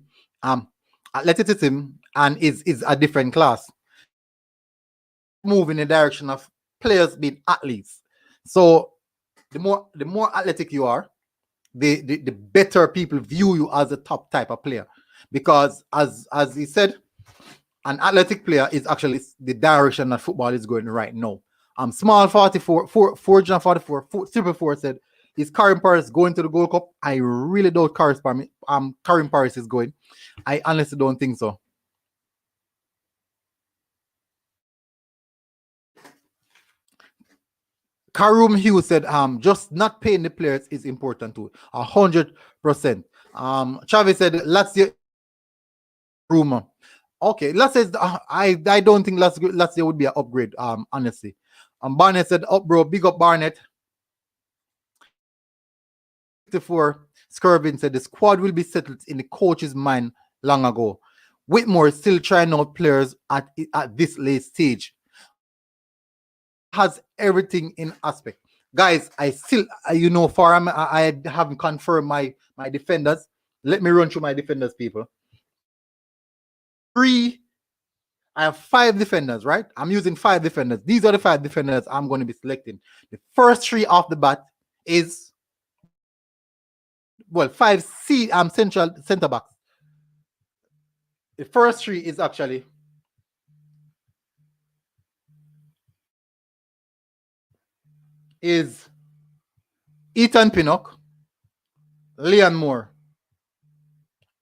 athleticism, and is a different class. Move in the direction of players being athletes. So the more athletic you are, the better people view you as a top type of player. Because as he said, an athletic player is actually the direction that football is going right now. Small 44, 44, Super 4 said, is Karim Paris going to the Gold Cup? I really don't Karim Paris is going. I honestly don't think so. Karoom Hughes said, just not paying the players is important too. 100%. Chavez said, Lazio rumor. Okay, let's say I don't think Lazio would be an upgrade. Honestly, Barnett said, "Up, bro, big up Barnett." 54 Skirvin said the squad will be settled in the coach's mind long ago. Whitmore is still trying out players at this late stage. Has everything in aspect, guys. I still, I haven't confirmed my defenders. Let me run through my defenders, people. I have 5 defenders, right? I'm using 5 defenders. These are the 5 defenders I'm going to be selecting. The first 3 off the bat is, 5 central center backs. The first 3 is actually Ethan Pinnock, Leon Moore.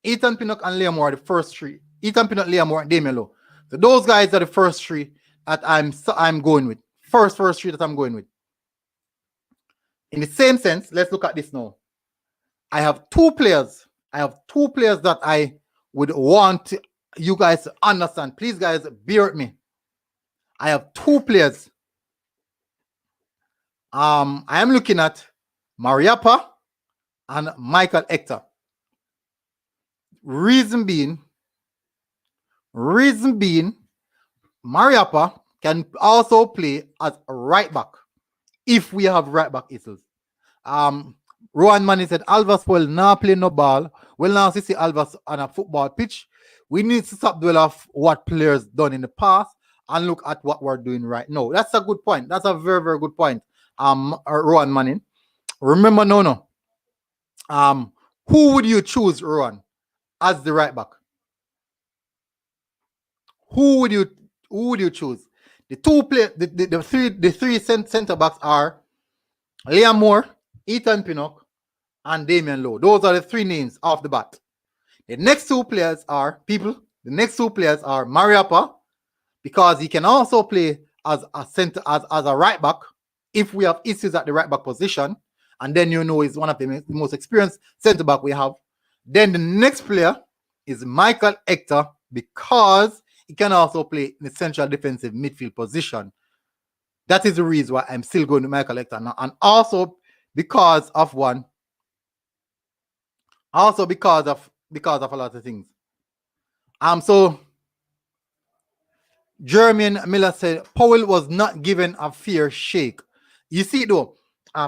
Ethan Pinnock and Leon Moore are the first 3. Ethan Pinnock, Leon Moore, and Damian. So those guys are the first 3 that I'm going with. First 3 that I'm going with. In the same sense, let's look at this now. I have 2 players. That I would want you guys to understand. Please, guys, bear with me. I have 2 players. I am looking at Mariappa and Michael Hector. Reason being, Mariappa can also play as a right back if we have right back issues. Rowan Manny said Alvas will not play no ball. Well, now see Alvas on a football pitch. We need to stop dwell off what players done in the past and look at what we're doing right now. That's a good point. That's a very, very good point. Rowan Manning. Remember, who would you choose, Rowan, as the right back? Who would you choose? The three center backs are Liam Moore, Ethan Pinnock, and Damian Lowe. Those are the three names off the bat. The next two players are Mariappa, because he can also play as a center, as a right back if we have issues at the right back position, and then he's one of the most experienced center back we have. Then the next player is Michael Hector, because he can also play in the central defensive midfield position. That is the reason why I'm still going to Michael Hector now, and also because of a lot of things. So Jermaine Miller said Powell was not given a fair shake. You see, though,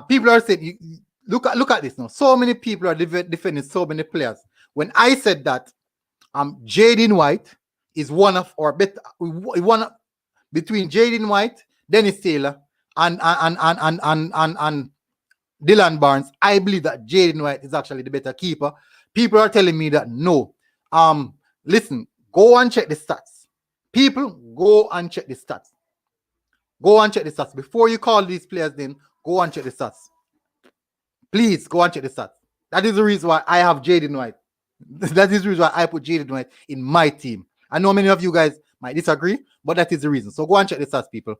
people are saying, look at this now. So many people are defending so many players. When I said that, Jaden White is one of our better, between Jaden White, Dennis Taylor, and Dylan Barnes. I believe that Jaden White is actually the better keeper. People are telling me that no. Listen, go and check the stats. People, go and check the stats. Go and check the stats. Before you call these players in, go and check the stats. Please, go and check the stats. That is the reason why I have Jaden White. That is the reason why I put Jaden White in my team. I know many of you guys might disagree, but that is the reason. So go and check the stats, people.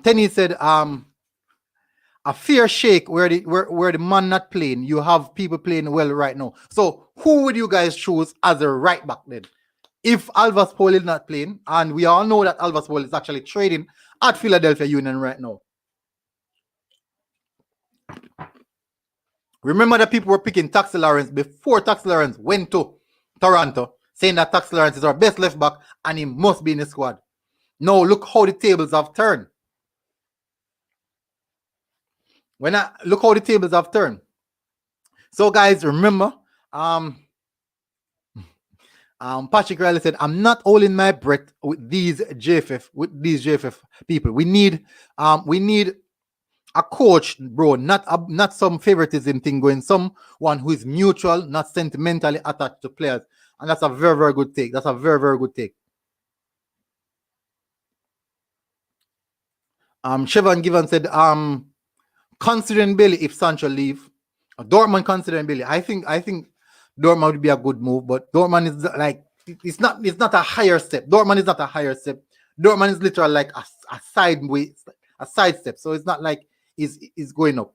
Tenny said, a fair shake where the man not playing, you have people playing well right now. So who would you guys choose as a right back then? If Alvas Paul is not playing, and we all know that Alvas Paul is actually trading at Philadelphia Union right now. Remember that people were picking Taxi Lawrence before Taxi Lawrence went to Toronto, saying that Taxi Lawrence is our best left back and he must be in the squad. Now look how the tables have turned. Look how the tables have turned. So guys, remember, Patrick Riley said, I'm not holding my breath with these JFF people. We need a coach, bro, not some favoritism thing going, someone who is neutral, not sentimentally attached to players. And that's a very, very good take. That's a very, very good take. Chevron Given said, considering Bailey if Sancho leave. Dortmund considering Bailey. I think Dortmund would be a good move, but Dortmund is like, it's not a higher step. Dortmund is not a higher step. Dortmund is literally like a side step. So it's not like is going up.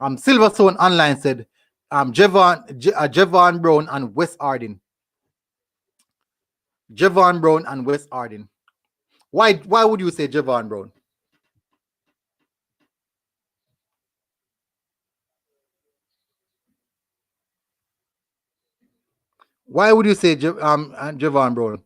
Silverstone Online said, Javon Brown and West Arden. Javon Brown and West Arden. Why would you say Javon Brown? Why would you say Javon Brown?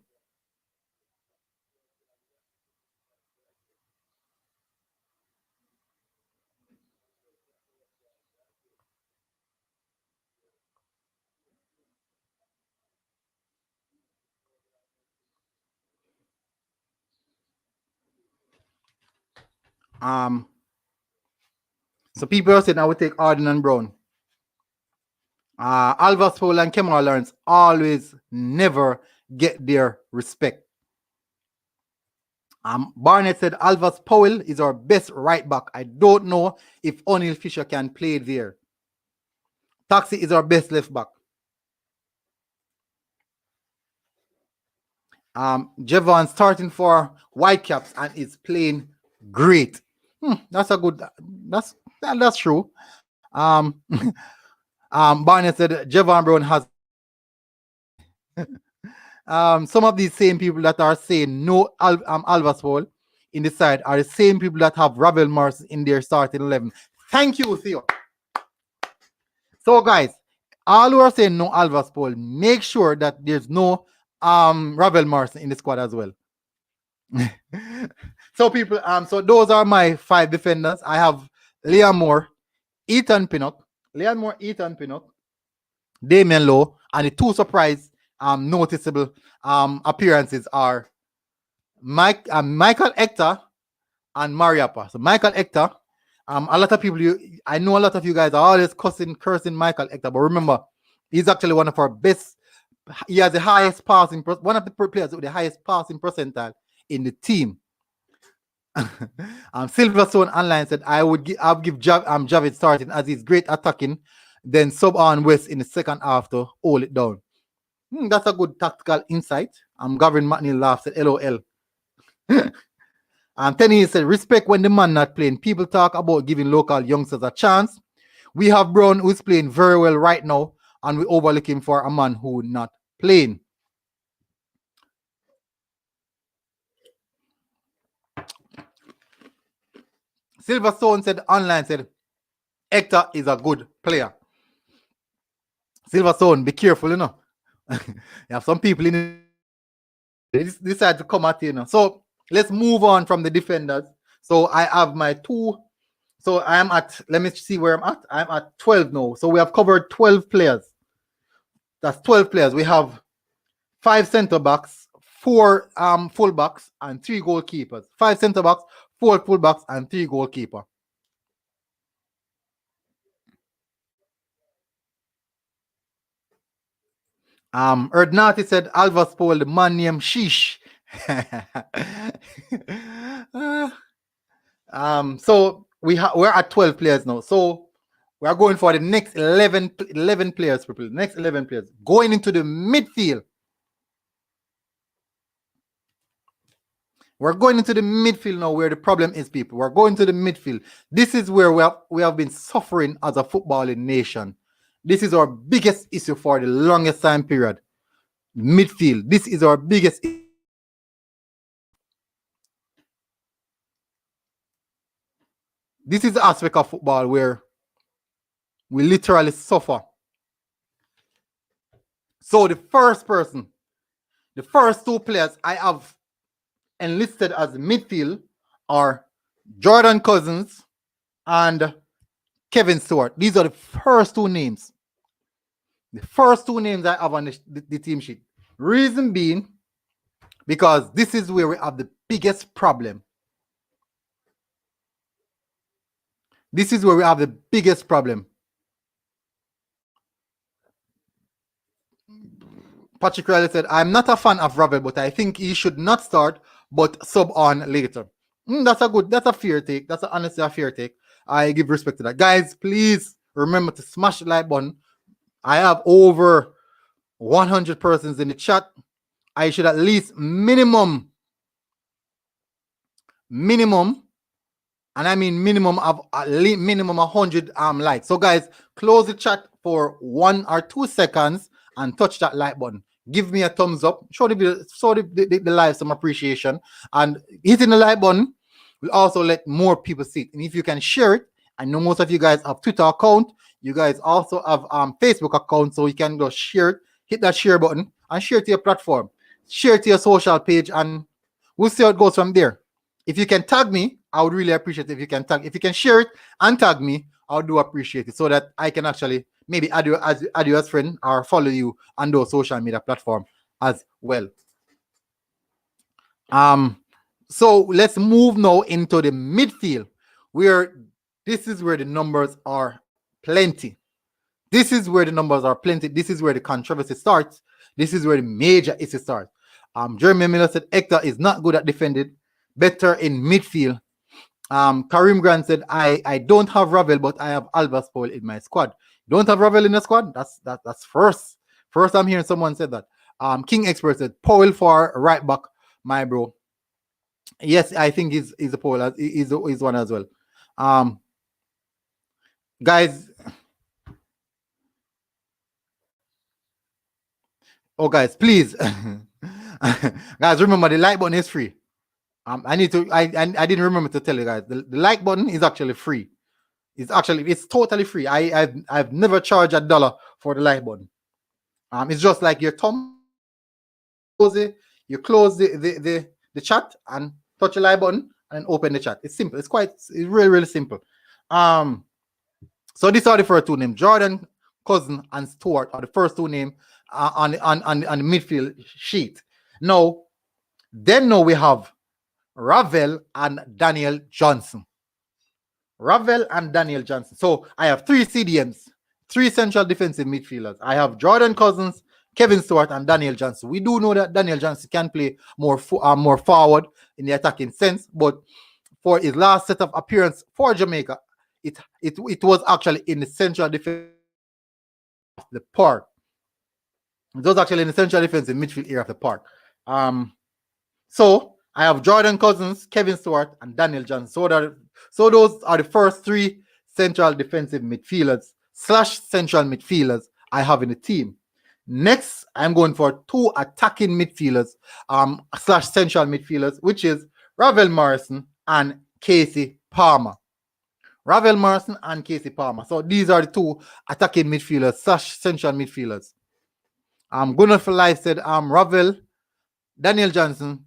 So people are saying I would take Arden and Brown. Alvas Paul and Kemar Lawrence always never get their respect. Barnett said Alvas Powell is our best right back. I don't know if O'Neal Fisher can play there. Taxi is our best left back. Javon starting for Whitecaps and is playing great. That's a good. That's true. Barnett said Javon Brown has. Some of these same people that are saying no Alvas Paul in the side are the same people that have Ravel Morris in their starting 11. Thank you, Theo. So guys, all who are saying no Alvas Paul, make sure that there's no Ravel Morris in the squad as well. So people, so those are my 5 defenders. I have Liam Moore, Ethan Pinnock, Damian Lowe, and the 2 surprise noticeable appearances are Michael Hector and Mariappa. So Michael Hector, a lot of people, I know a lot of you guys are always cursing Michael Hector, but remember, he's actually one of our best he has the highest passing, one of the players with the highest passing percentile in the team. Silverstone Online said, I'll give Javid starting as he's great attacking, then sub on West in the second half to hold it down. That's a good tactical insight. Gavin McNeil laughs at LOL. Tenny said, respect when the man not playing. People talk about giving local youngsters a chance. We have Brown who's playing very well right now, and we overlooking for a man who not playing. Silverstone said online said Hector is a good player. Silverstone, be careful, you know. You have some people in they decide to come at you, you know. So let's move on from the defenders. So I have my two. So I am at, let me see where I'm at. I'm at 12 now. So we have covered 12 players. That's 12 players. We have 5 center backs, 4 full backs, and 3 goalkeepers. 5 center backs, 4 full backs, and 3 goalkeepers. Erdnati said Alva spoiled the man named Sheesh. So we're at 12 players now. So we are going for the next 11 players, people. Next 11 players going into the midfield. We're going into the midfield now, where the problem is, people. We're going to the midfield. This is where we have been suffering as a footballing nation. This is our biggest issue for the longest time period. Midfield. This is our biggest issue. This is the aspect of football where we literally suffer. So the first 2 players I have enlisted as midfield are Jordan Cousins and Kevin Stewart. These are the first 2 names. The first 2 names I have on the team sheet. Reason being, because this is where we have the biggest problem. This is where we have the biggest problem. Patrick Riley said, I'm not a fan of Ravel, but I think he should not start, but sub on later. That's a fair take. That's honestly a fair take. I give respect to that. Guys, please remember to smash the like button. I have over 100 persons in the chat. I should at least minimum, and I mean minimum of at least minimum 100 likes. So guys, close the chat for 1 or 2 seconds and touch that like button. Give me a thumbs up. Show the live some appreciation. And hitting the like button will also let more people see it. And if you can share it, I know most of you guys have Twitter account. You guys also have Facebook account, so you can go share it. Hit that share button and share to your platform. Share to your social page, and we'll see how it goes from there. If you can tag me, I would really appreciate it. If you can share it and tag me, I do appreciate it, so that I can actually maybe add you as friend or follow you on those social media platform as well. So let's move now into the midfield, where this is where the numbers are plenty. This is where the controversy starts. This is where the major issue starts. Jeremy Miller said Hector is not good at defending, better in midfield. Karim Grant said, I don't have Ravel, but I have Alba Spoil in my squad. Don't have Ravel in the squad? That's first. First I'm hearing someone said that. King Expert said, Powell for right back, my bro. Yes, I think he's a Powell. He's one as well. Guys. Oh, guys, please. Guys, remember the like button is free. I didn't remember to tell you guys. The like button is actually free. It's totally free. I've never charged $1 for the like button. It's just like your thumb. You close the chat and touch the like button and open the chat. It's simple. It's really simple. So these are the first 2 names. Jordan, Cousin, and Stewart are the first 2 names on the midfield sheet. Now we have Ravel and Daniel Johnson. So I have 3 CDMs, 3 central defensive midfielders. I have Jordan Cousins, Kevin Stewart and Daniel Johnson. We do know that Daniel Johnson can play more forward in the attacking sense, but for his last set of appearance for Jamaica, it was actually in the central defense of the park. It was actually in the central defense in midfield area of the park. So I have Jordan Cousins, Kevin Stewart, and Daniel Johnson. So those are the first three central defensive midfielders / central midfielders I have in the team. Next, I'm going for two attacking midfielders / central midfielders, which is Ravel Morrison and Casey Palmer. Ravel Morrison and Casey Palmer. So these are the two attacking midfielders / central midfielders. Gunnar for Life said Ravel, Daniel Johnson,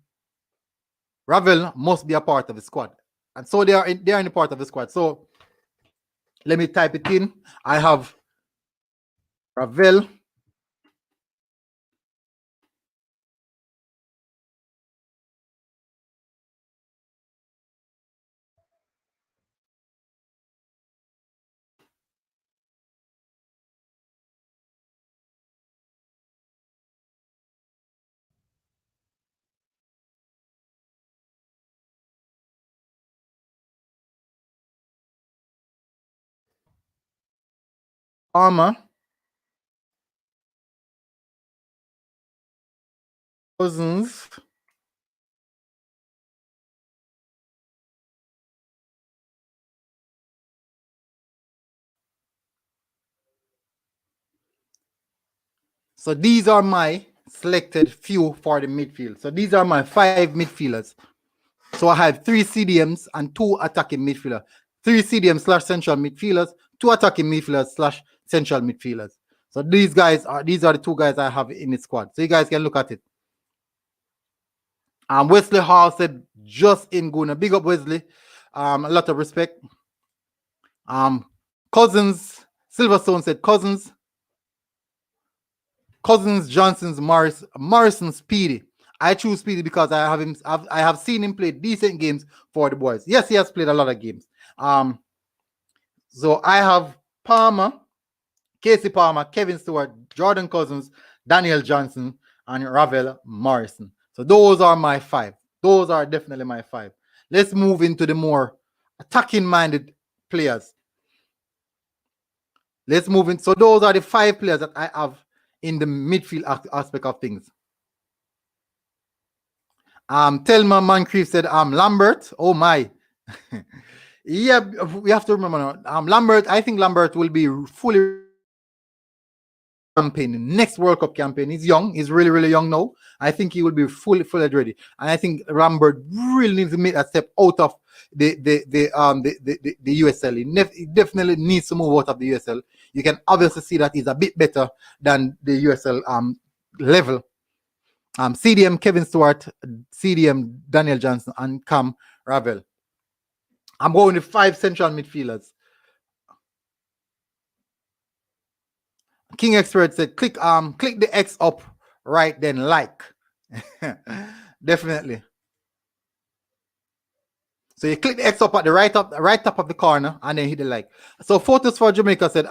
Ravel must be a part of the squad. And so they are in the part of the squad. So let me type it in. I have Ravel, Palmer, Cousins, so these are my selected few for the midfield. So these are my 5 midfielders. So I have 3 CDMs and 2 attacking midfielders. 3 CDMs / central midfielders, 2 attacking midfielders / central midfielders. So these are the 2 guys I have in the squad. So you guys can look at it. Wesley Hall said just in Guna. Big up Wesley. A lot of respect. Cousins, Silverstone said Cousins, Johnson's, Morrison, Speedy. I choose Speedy because I have seen him play decent games for the boys. Yes, he has played a lot of games. So I have Palmer, Casey Palmer, Kevin Stewart, Jordan Cousins, Daniel Johnson, and Ravel Morrison. So those are my 5. Those are definitely my 5. Let's move into the more attacking-minded players. Let's move in. So those are the 5 players that I have in the midfield aspect of things. Thelma Moncrief said Lambert. Oh my. Yeah, we have to remember Lambert. I think Lambert will be fully campaign next World Cup campaign. He's young. He's really, really young now. I think he will be fully ready. And I think Lambert really needs to make a step out of the USL. He definitely needs to move out of the USL. You can obviously see that he's a bit better than the USL level. CDM Kevin Stewart, CDM Daniel Johnson, and Cam Ravel. I'm going with 5 central midfielders. King Expert said, click the X up right then like. Definitely. So you click the X up at the right top of the corner and then hit the like. So Photos for Jamaica said,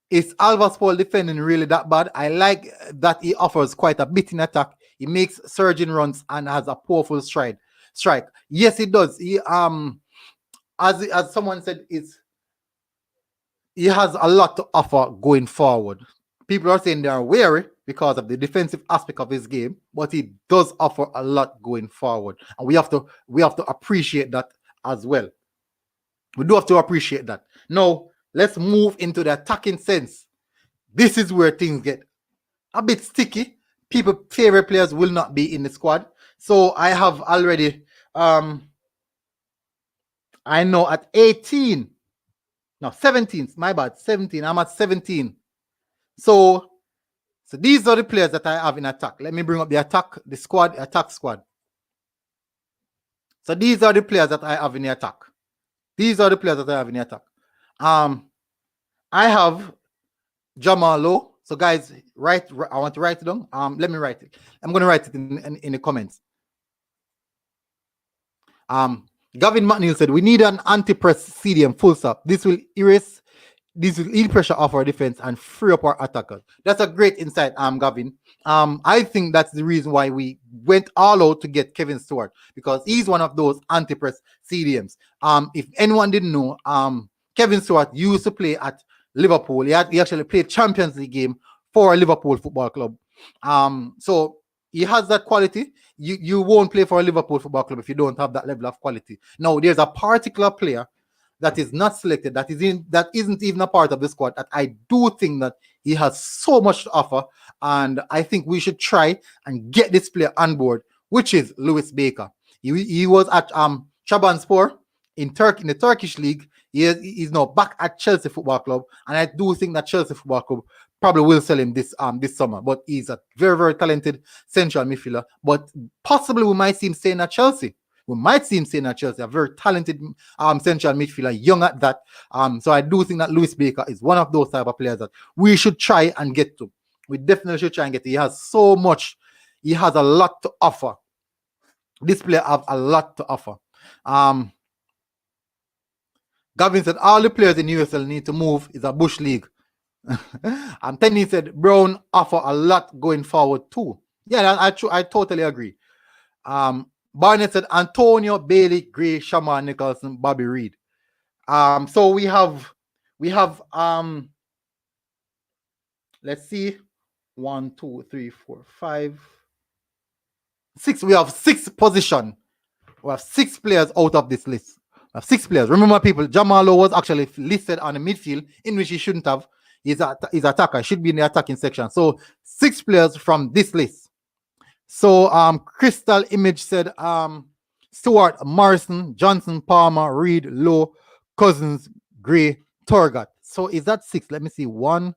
is Alvas Paul defending really that bad? I like that he offers quite a bit in attack. He makes surging runs and has a powerful strike. Yes, it does. He as someone said, he has a lot to offer going forward. People are saying they are wary because of the defensive aspect of his game, but he does offer a lot going forward, and we have to appreciate that as well. We do have to appreciate that. Now let's move into the attacking sense. This is where things get a bit sticky. People's favorite players will not be in the squad. So I have already I know at 18. No, 17. My bad. 17. I'm at 17. So these are the players that I have in attack. Let me bring up the attack squad. So these are the players that I have in the attack. I have Jamalo. So guys, I want to write it down. Let me write it. I'm going to write it in the comments. Gavin McNeil said, we need an anti-press CDM full stop. This will erase this will ease pressure off our defense and free up our attackers. That's a great insight, Gavin. I think that's the reason why we went all out to get Kevin Stewart, because he's one of those anti-press CDMs. If anyone didn't know, Kevin Stewart used to play at Liverpool. He actually played Champions League game for Liverpool Football Club. So he has that quality. You won't play for a Liverpool Football Club if you don't have that level of quality. Now, there's a particular player that is not selected, that isn't even a part of the squad, that I do think that he has so much to offer, and I think we should try and get this player on board, which is Lewis Baker. He was at Trabzonspor in the Turkish league. He's now back at Chelsea Football Club, and I do think that Chelsea Football Club probably will sell him this summer. But he's a very, very talented central midfielder. But possibly we might see him staying at Chelsea. A very talented central midfielder, young at that. So I do think that Lewis Baker is one of those type of players that we should try and get to. We definitely should try and get to. He has so much. He has a lot to offer. This player has a lot to offer. Gavin said all the players in USL need to move. It's a bush league. And Tenny said Brown offer a lot going forward too. Yeah, I totally agree. Barnett said Antonio, Bailey, Gray, Shaman, Nicholson, Bobby Reed. So we have let's see, 1, 2, 3, 4, 5, 6. We have 6 position. We have 6 players out of this list. We have 6 players. Remember, people, Jamalo was actually listed on the midfield, in which he shouldn't have. He's attacker. He should be in the attacking section. So 6 players from this list. So Crystal Image said Stewart, Morrison, Johnson, Palmer, Reed, Lowe, Cousins, Gray, Torgat. So is that 6? Let me see. 1.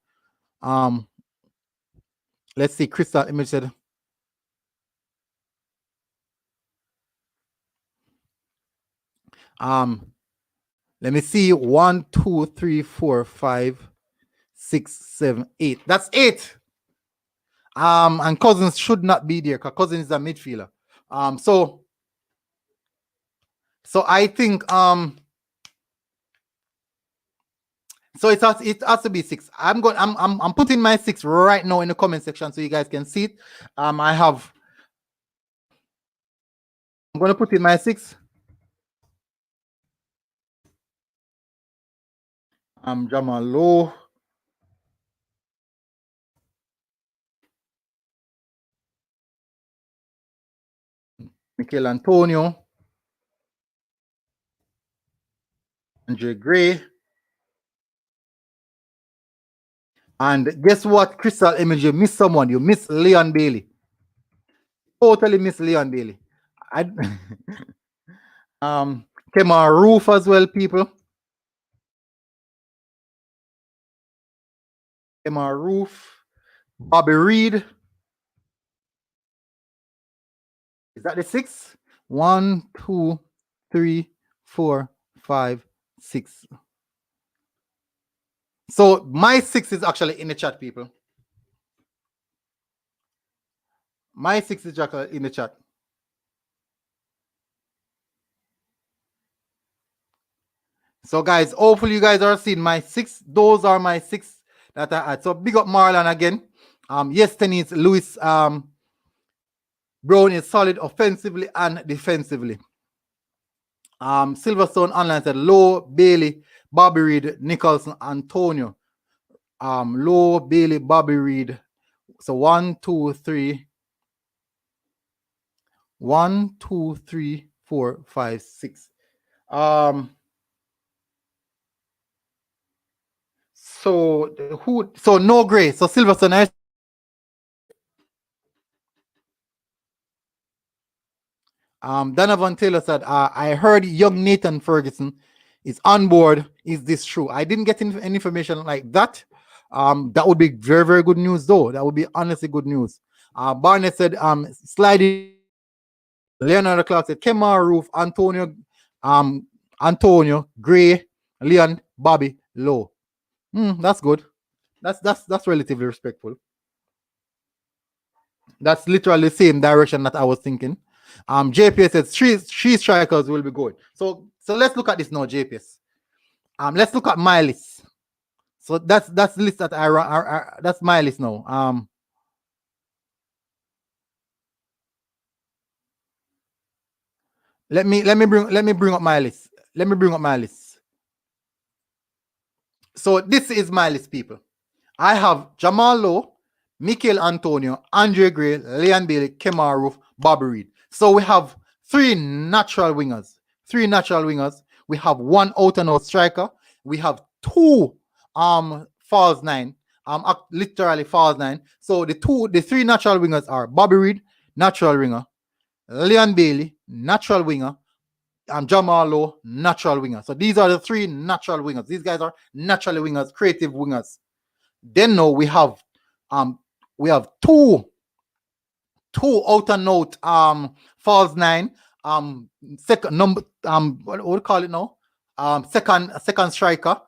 Let's see. Crystal Image said let me see. 1, 2, 3, 4, 5, 6, 7, 8. That's 8. And Cousins should not be there because Cousins is a midfielder. So I think so it has to be 6. I'm putting my 6 right now in the comment section so you guys can see it. I'm gonna put in my 6. Jamal Lowe, Mikel Antonio, Andre Gray, and guess what, Crystal Image, you missed someone. You missed Leon Bailey. Totally missed Leon Bailey. Kemar Roof as well, people. Kemar Roof, Bobby Reed. Is that the 6? 1, 2, 3, 4, 5, 6. So my 6 is actually in the chat, people. My 6 is actually in the chat. So guys, hopefully you guys are seeing my 6. Those are my 6 that I had. So big up Marlon again. Yes, Tennis, Lewis, Brown is solid offensively and defensively. Silverstone Online said Lowe, Bailey, Bobby Reed, Nicholson, Antonio. Lowe, Bailey, Bobby Reed. So 1, 2, 3. 1, 2, 3, 4, 5, 6. So no Gray. So Silverstone. Donovan Taylor said, I heard young Nathan Ferguson is on board. Is this true? I didn't get any information like that. That would be very, very good news, though. That would be honestly good news. Barnett said, sliding. Leonardo Clark said, Kemar Roof, Antonio, Gray, Leon, Bobby, Lowe. That's good. That's relatively respectful. That's literally the same direction that I was thinking. JPS says 3 strikers will be going. So let's look at this now, JPS. Let's look at my list. So that's the list that that's my list now. Let me bring up my list. Let me bring up my list. So this is my list, people. I have Jamal Lowe, Mikel Antonio, Andre Gray, Leon Bailey, Kemar Roof, Bobby Reed. So we have three natural wingers. We have one out and out striker. We have two false nine. Literally false nine. So the three natural wingers are Bobby Reed, natural winger, Leon Bailey, natural winger, Jamal Lowe, natural winger. So these are the three natural wingers. These guys are naturally wingers, creative wingers. Then now we have two out and out false nine, second number, what do you call it now? Second striker,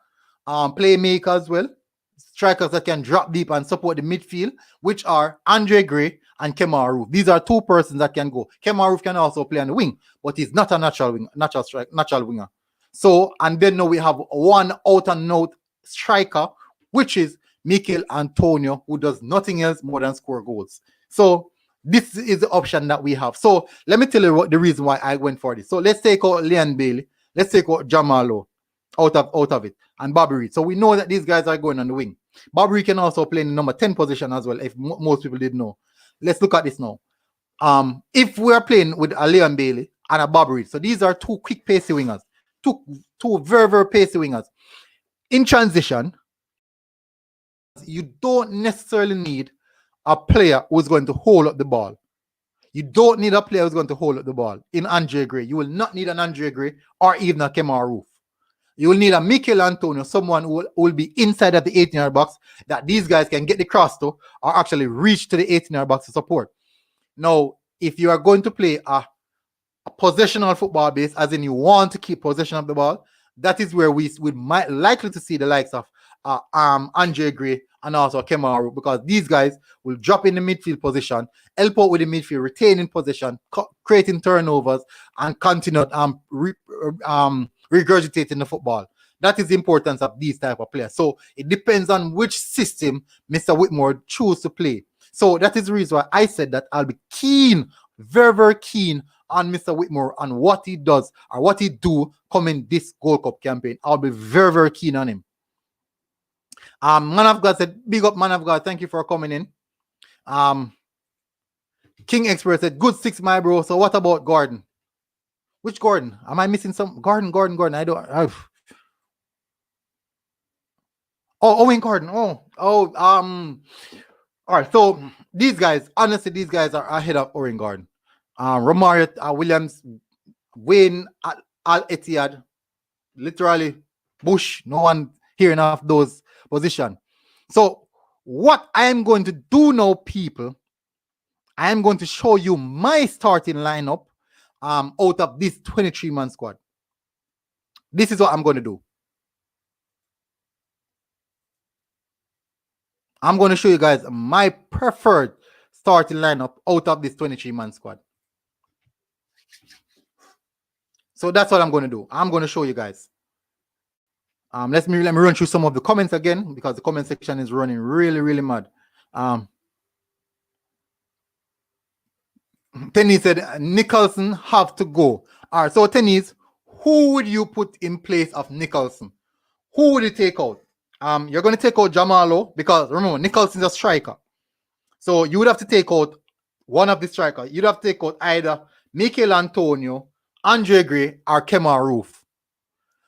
playmaker as well. Strikers that can drop deep and support the midfield, which are Andre Gray and Kemar Roof. These are two persons that can go. Kemar Roof can also play on the wing, but he's not a natural winger. So, and then now we have one out and out striker, which is Mikel Antonio, who does nothing else more than score goals. So this is the option that we have. So let me tell you what the reason why I went for this. So let's take out Leon Bailey. Let's take out Jamal Lowe out of it, and Bobby Reed. So we know that these guys are going on the wing. Bobby Reed can also play in the number 10 position as well, if most people didn't know. Let's look at this now. If we are playing with a Leon Bailey and a Bobby Reed, so these are two quick pacey wingers, two very, very pacey wingers. In transition, you don't necessarily need a player who's going to hold up the ball. You don't need a player who's going to hold up the ball. In Andre Gray, you will not need an Andre Gray or even a Kemar Roof. You will need a Mikel Antonio, someone who will be inside of the 18-yard box that these guys can get the cross to or actually reach to the 18-yard box to support. Now, if you are going to play a possessional football base, as in you want to keep possession of the ball, that is where we might likely to see the likes of Andre Gray and also Kemar, because these guys will drop in the midfield position, help out with the midfield, retaining possession, creating turnovers, and continue regurgitating the football. That is the importance of these type of players. So it depends on which system Mr. Whitmore choose to play. So that is the reason why I said that I'll be keen, very, very keen on Mr. Whitmore and what he does or what he do coming this Gold Cup campaign. I'll be very, very keen on him. Man of God said, big up, man of God. Thank you for coming in. King Express said, good 6, my bro. So what about Gordon? Which Gordon? Am I missing some? Gordon. I don't. Owen Gordon. All right. So these guys, honestly, these guys are ahead of Owen Gordon. Romario Williams, Wayne Al Etihad, literally Bush. No one hearing of those positions. So what I am going to do now, people, I am going to show you my starting lineup out of this 23-man squad. This is what I'm going to do. I'm going to show you guys my preferred starting lineup out of this 23-man squad. So that's what I'm going to do. I'm going to show you guys. Let me run through some of the comments again, because the comment section is running really, really mad. Tennis said Nicholson have to go. All right, so Tennis, who would you put in place of Nicholson? Who would you take out? You're going to take out Jamal Lowe, because remember, Nicholson's a striker. So you would have to take out one of the strikers. You'd have to take out either Mikel Antonio, Andre Gray, or Kemar Roof.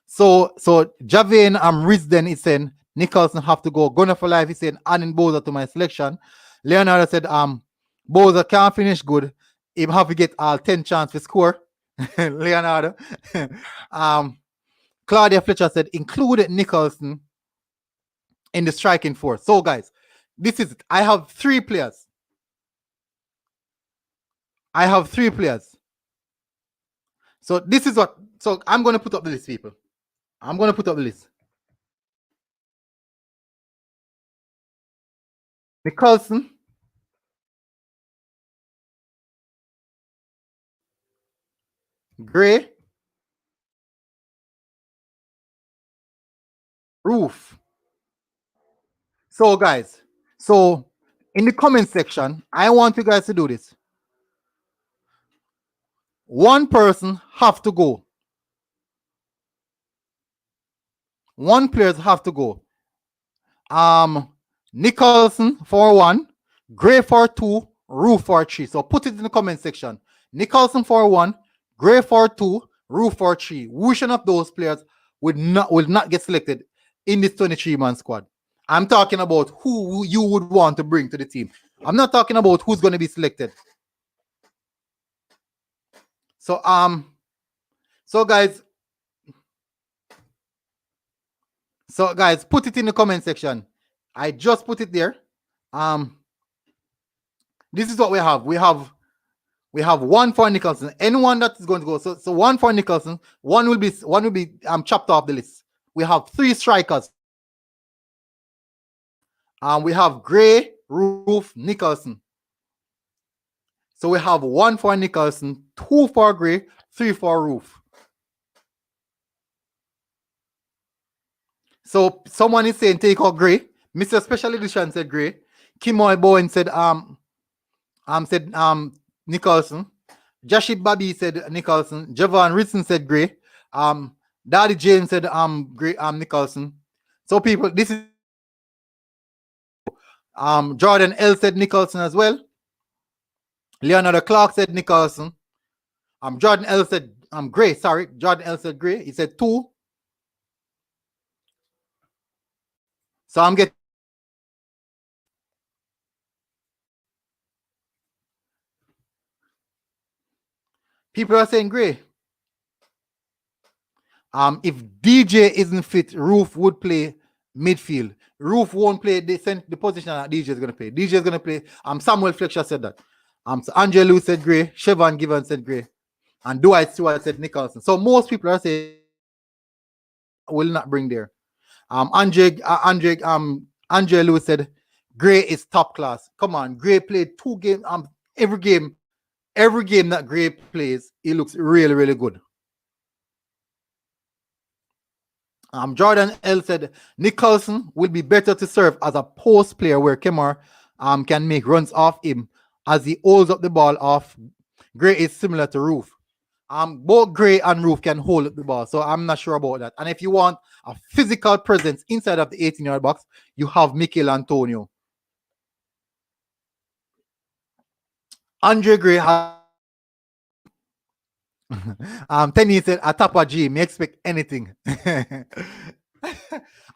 So Javane Risden is saying Nicholson have to go. Gunner for life is saying adding Bowser to my selection. Leonardo said Bowser can't finish good. He have to get all 10 chance to score. Leonardo. Claudia Fletcher said include Nicholson in the striking force. So guys, this is it. I have 3 players. So this is what. So I'm going to put up the list, people. I'm going to put up the list. Nicholson, Gray, Roof. So, guys, so in the comment section, I want you guys to do this. One person have to go. One players have to go. Nicholson for 1, Gray for 2, Roof for 3. So put it in the comment section. Nicholson for 1, Gray for 2, Roof for 3. Which one of those players will not get selected in this 23-man squad? I'm talking about who you would want to bring to the team. I'm not talking about who's going to be selected. So guys, put it in the comment section. I just put it there. This is what we have. We have 1 for Nicholson. Anyone that is going to go. So 1 for Nicholson. One will be chopped off the list. We have 3 strikers. We have Gray, Roof, Nicholson. So we have 1 for Nicholson, 2 for Gray, 3 for Roof. So someone is saying take out Gray. Mr. Special Edition said Gray. Kimoy Bowen said Nicholson. Jashib Babi said Nicholson. Javon Ritson said Gray. Daddy James said Gray, Nicholson. So people, this is Jordan L said Nicholson as well. Leonardo Clark said Nicholson. Jordan L said Gray. Sorry, Jordan L said Gray. He said 2. So I'm getting people are saying Gray. If DJ isn't fit, Roof would play midfield. Roof won't play the position that DJ is going to play. DJ is going to play. Samuel Fletcher said that. So Angelo Lewis said Gray. Chevon Given said Gray. And Dwight Stewart said Nicholson. So most people are saying will not bring there. Andre Lewis said Gray is top class. Come on, Gray played 2 games. Every game that Gray plays, he looks really, really good. Jordan L said Nicholson will be better to serve as a post player where Kemar can make runs off him as he holds up the ball off. Gray is similar to Roof. Both Gray and Roof can hold up the ball, so I'm not sure about that. And if you want a physical presence inside of the 18-yard box, you have Mikel Antonio. Andre Gray has Tenny said a top of G, may expect anything. All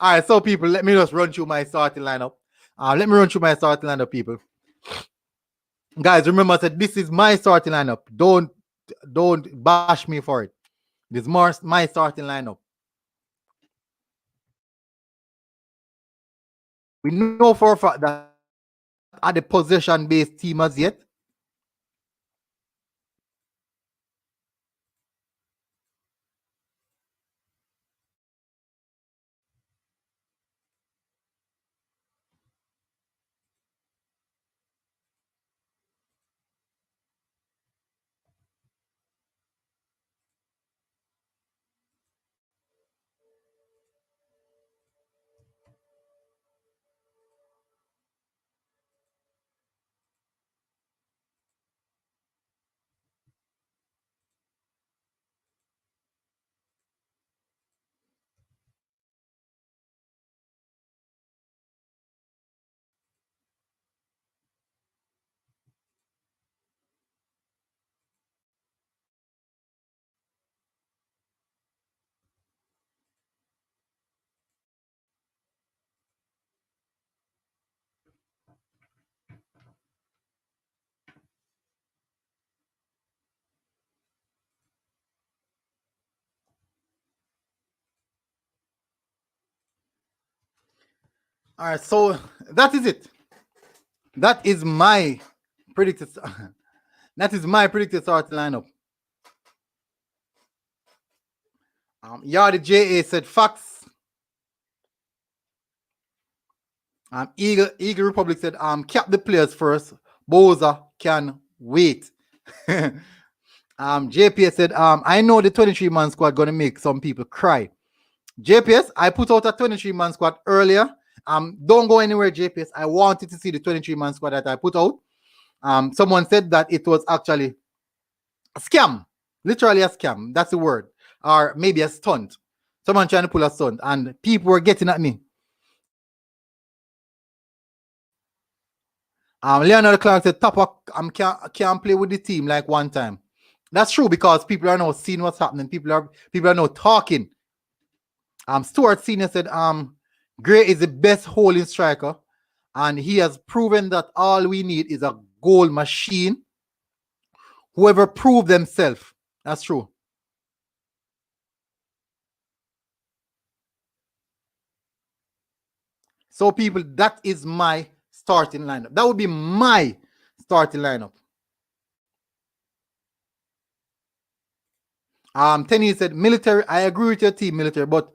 right, so people, let me just run through my starting lineup. People. Guys, remember that this is my starting lineup. Don't bash me for it. This is my starting lineup. We know for a fact that at the possession-based team as yet. All right, so that is it. That is my predicted. That is my predicted starting lineup. Yardi JA said facts. Eagle Republic said cap the players first. Boza can wait. JPS said I know the 23-man squad gonna make some people cry. JPS, I put out a 23-man squad earlier Don't go anywhere, JPS. I wanted to see the 23-man squad that I put out. Someone said that it was actually a scam, literally a scam. That's the word, or maybe a stunt. Someone trying to pull a stunt, and people were getting at me. Leonard Clark said, Tapa can't play with the team like one time. That's true because people are now seeing what's happening. People are now talking. Stuart Senior said, Gray is the best holding striker, and he has proven that all we need is a goal machine. Whoever proved themselves. That's true. So, people, that is my starting lineup. That would be my starting lineup. Tenny said, military. I agree with your team, military, but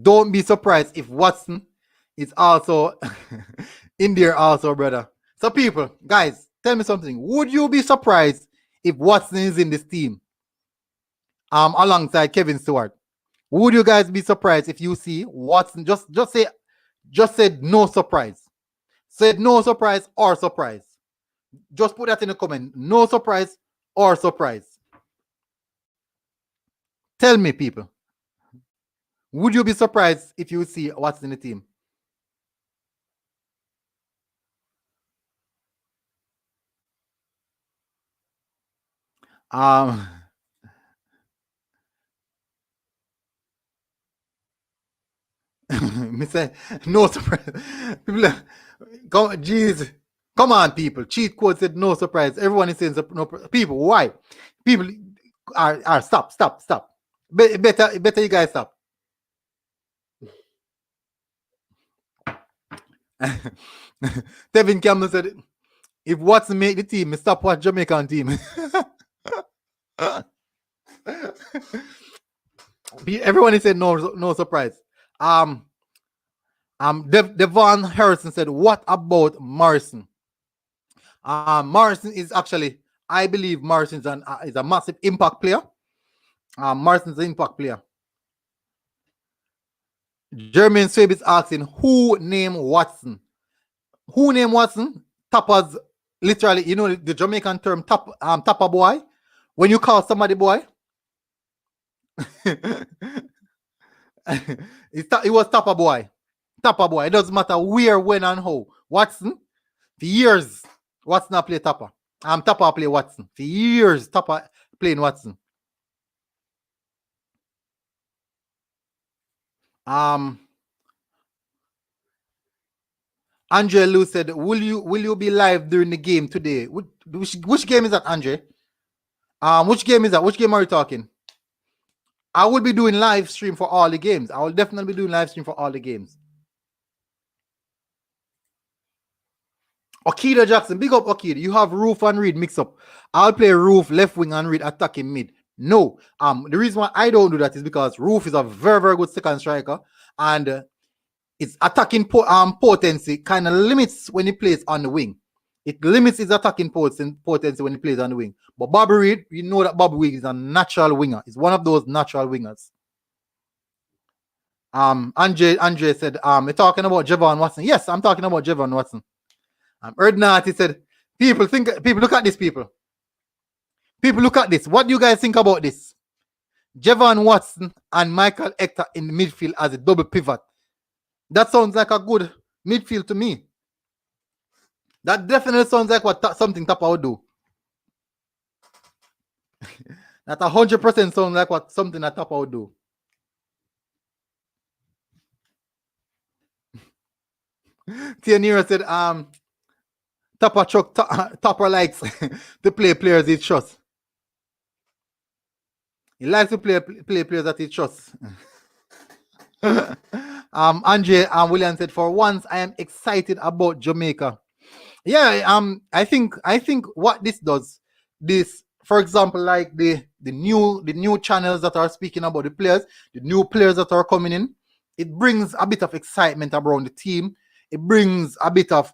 don't be surprised if Watson is also in there also, brother. So, people, guys, tell me something. Would you be surprised if Watson is in this team alongside Kevin Stewart? Would you guys be surprised if you see Watson? Just say no surprise. Said no surprise or surprise. Just put that in the comment. No surprise or surprise. Tell me, people. Would you be surprised if you see what's in the team? Me say no surprise. People, come on, people. Cheat code said no surprise. Everyone is saying no. People, why? People are stop. Better you guys stop. Tevin Campbell said, if Watson make the team, stop watch Jamaican team. Everyone is saying no surprise. Devon Harrison said, what about Morrison? Morrison is actually, I believe Morrison is a massive impact player. Morrison's an impact player. Jermaine Swabe is asking, who named Watson? Who named Watson? Tappers, literally, you know the Jamaican term tapper boy. When you call somebody boy, it was tapper boy. Tapper boy. It doesn't matter where, when, and how. Watson, for years, Watson not play Tapper. Tapper play Watson. For years, Tapper playing Watson. Andre Lou said, will you be live during the game today? Which game is that, Andre? Which game is that? Which game are you talking? I will be doing live stream for all the games. I will definitely be doing live stream for all the games. Okida Jackson, big up Okida. You have Roof and Reed mix up. I'll play Roof left wing and Reed attacking mid. No. The reason why I don't do that is because Roof is a very, very good second striker, and its attacking potency kind of limits when he plays on the wing. It limits his attacking potency when he plays on the wing. But Bobby Reed, you know that Bobby Reed is a natural winger. He's one of those natural wingers. Andre said, you're talking about Javon Watson. Yes, I'm talking about Javon Watson. Erdnat, he said, people look at this, people. People look at this. What do you guys think about this? Javon Watson and Michael Hector in the midfield as a double pivot. That sounds like a good midfield to me. That definitely sounds like something Tapa would do. That 100% sounds like something that Tapa would do. Tianira said, Tapa likes to play players he trusts. He likes to play players that he trusts. Andre William said, for once I am excited about Jamaica. Yeah, I think what this does, for example, like the new channels that are speaking about the players, the new players that are coming in, it brings a bit of excitement around the team. It brings a bit of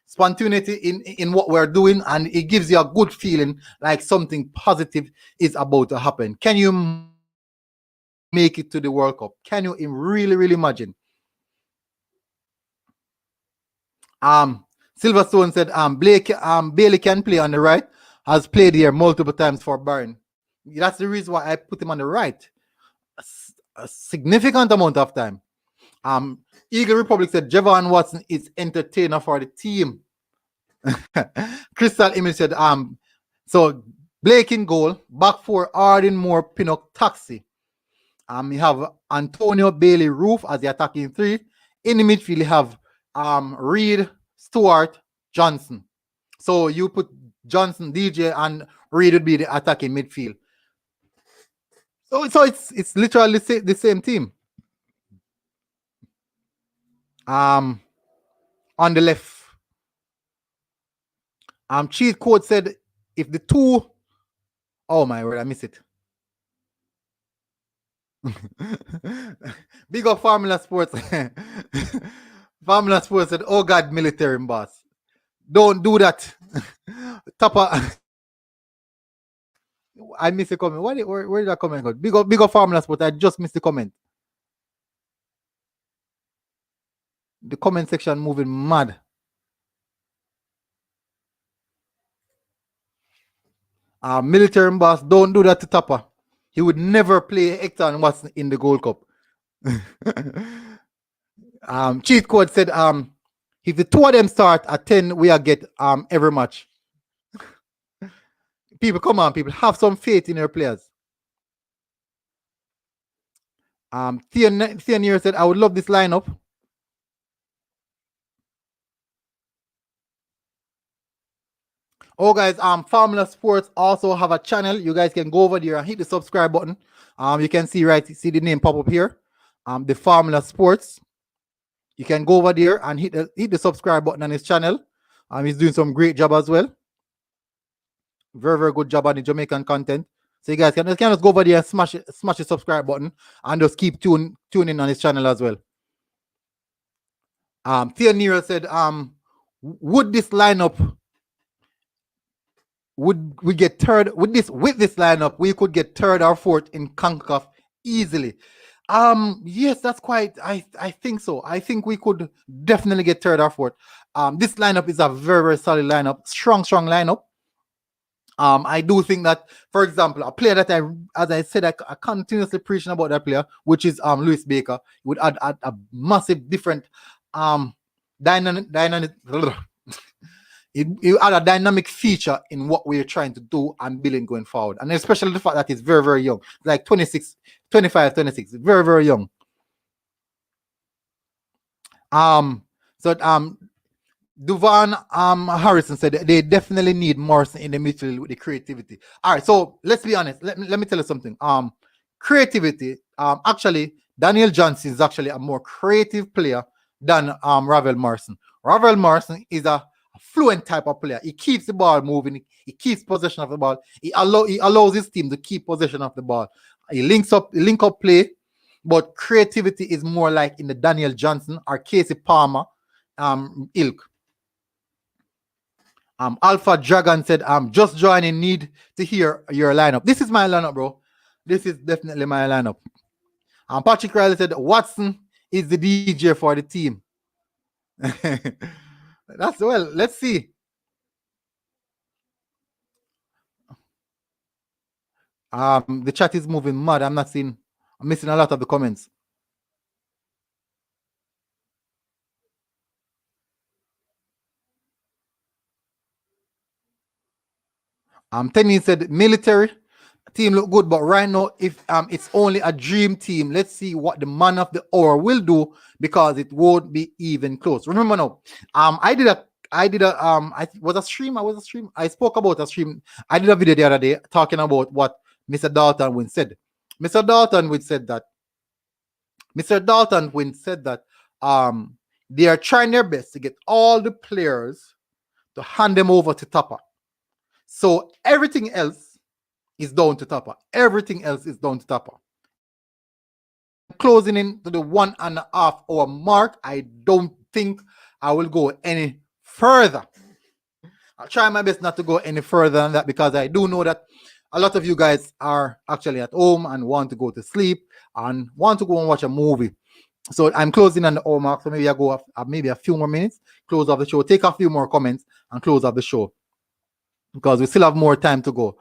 spontaneity in what we're doing, and it gives you a good feeling like something positive is about to happen. Can you make it to the World Cup? Can you really, really imagine? Silverstone said Bailey can play on the right, has played here multiple times for Bayern. That's the reason why I put him on the right. A significant amount of time. Eagle Republic said Javon Watson is entertainer for the team. Crystal Image said so Blake in goal, back four Arden Moore, Pinnock, Taxi. We have Antonio Bailey Roof as the attacking three. In the midfield, you have Reed, Stewart, Johnson. So you put Johnson, DJ, and Reed would be the attacking midfield. So it's literally the same team. On the left. Cheat code said if the two, oh my word, I miss it. Big up Formula Sports. Formula Sports said, oh God, military boss. Don't do that. Tapa. I missed the comment. Where did that comment go? Big up Formula Sports. I just missed the comment. The comment section moving mad. Military boss, don't do that to Tapa. He would never play Hector and Watson in the Gold Cup. Cheat code said if the two of them start at 10, we are get every match. People, come on, people, have some faith in your players. Theonier said I would love this lineup. Oh guys, Formula Sports also have a channel. You guys can go over there and hit the subscribe button. You can see the name pop up here. The Formula Sports. You can go over there and hit the subscribe button on his channel. He's doing some great job as well. Very, very good job on the Jamaican content. So you guys can just go over there and smash the subscribe button and just keep tuning on his channel as well. Theo Nero said, would this lineup would we get third with this lineup? We could get third or fourth in CONCACAF easily. Yes, that's quite. I think so. I think we could definitely get third or fourth. This lineup is a very, very solid lineup, strong lineup. I do think that, for example, a player that as I said, I continuously preaching about that player, which is Lewis Baker, would add a massive different dynamic. It add a dynamic feature in what we're trying to do and building going forward. And especially the fact that he's very, very young. Like 26, 25, 26. Very, very young. Duvan Harrison said they definitely need Morrison in the midfield with the creativity. All right, so let's be honest. Let me tell you something. Creativity. Actually, Daniel Johnson is actually a more creative player than Ravel Morrison. Ravel Morrison is a fluent type of player. He keeps the ball moving. He keeps possession of the ball. He allows his team to keep possession of the ball. He link up play, but creativity is more like in the Daniel Johnson or Casey Palmer ilk. Alpha Dragon said, just joining, need to hear your lineup. This is my lineup, bro. This is definitely my lineup. Patrick Riley said, Watson is the DJ for the team. That's well. Let's see. The chat is moving mad. I'm missing a lot of the comments. Tenny said military team look good, but right now, if it's only a dream team, let's see what the man of the hour will do, because it won't be even close. Remember now, I was a stream. I spoke about a stream. I did a video the other day talking about what Mr. Dalton Wynn said. Mr. Dalton Wynn said that they are trying their best to get all the players to hand them over to Tapa. So everything else is down to Tapa. Closing in to the 1.5 hour mark. I don't think I will go any further. I'll try my best not to go any further than that, because I do know that a lot of you guys are actually at home and want to go to sleep and want to go and watch a movie. So I'm closing on the hour mark. So maybe I go maybe a few more minutes, close off the show, take a few more comments, and close off the show because we still have more time to go.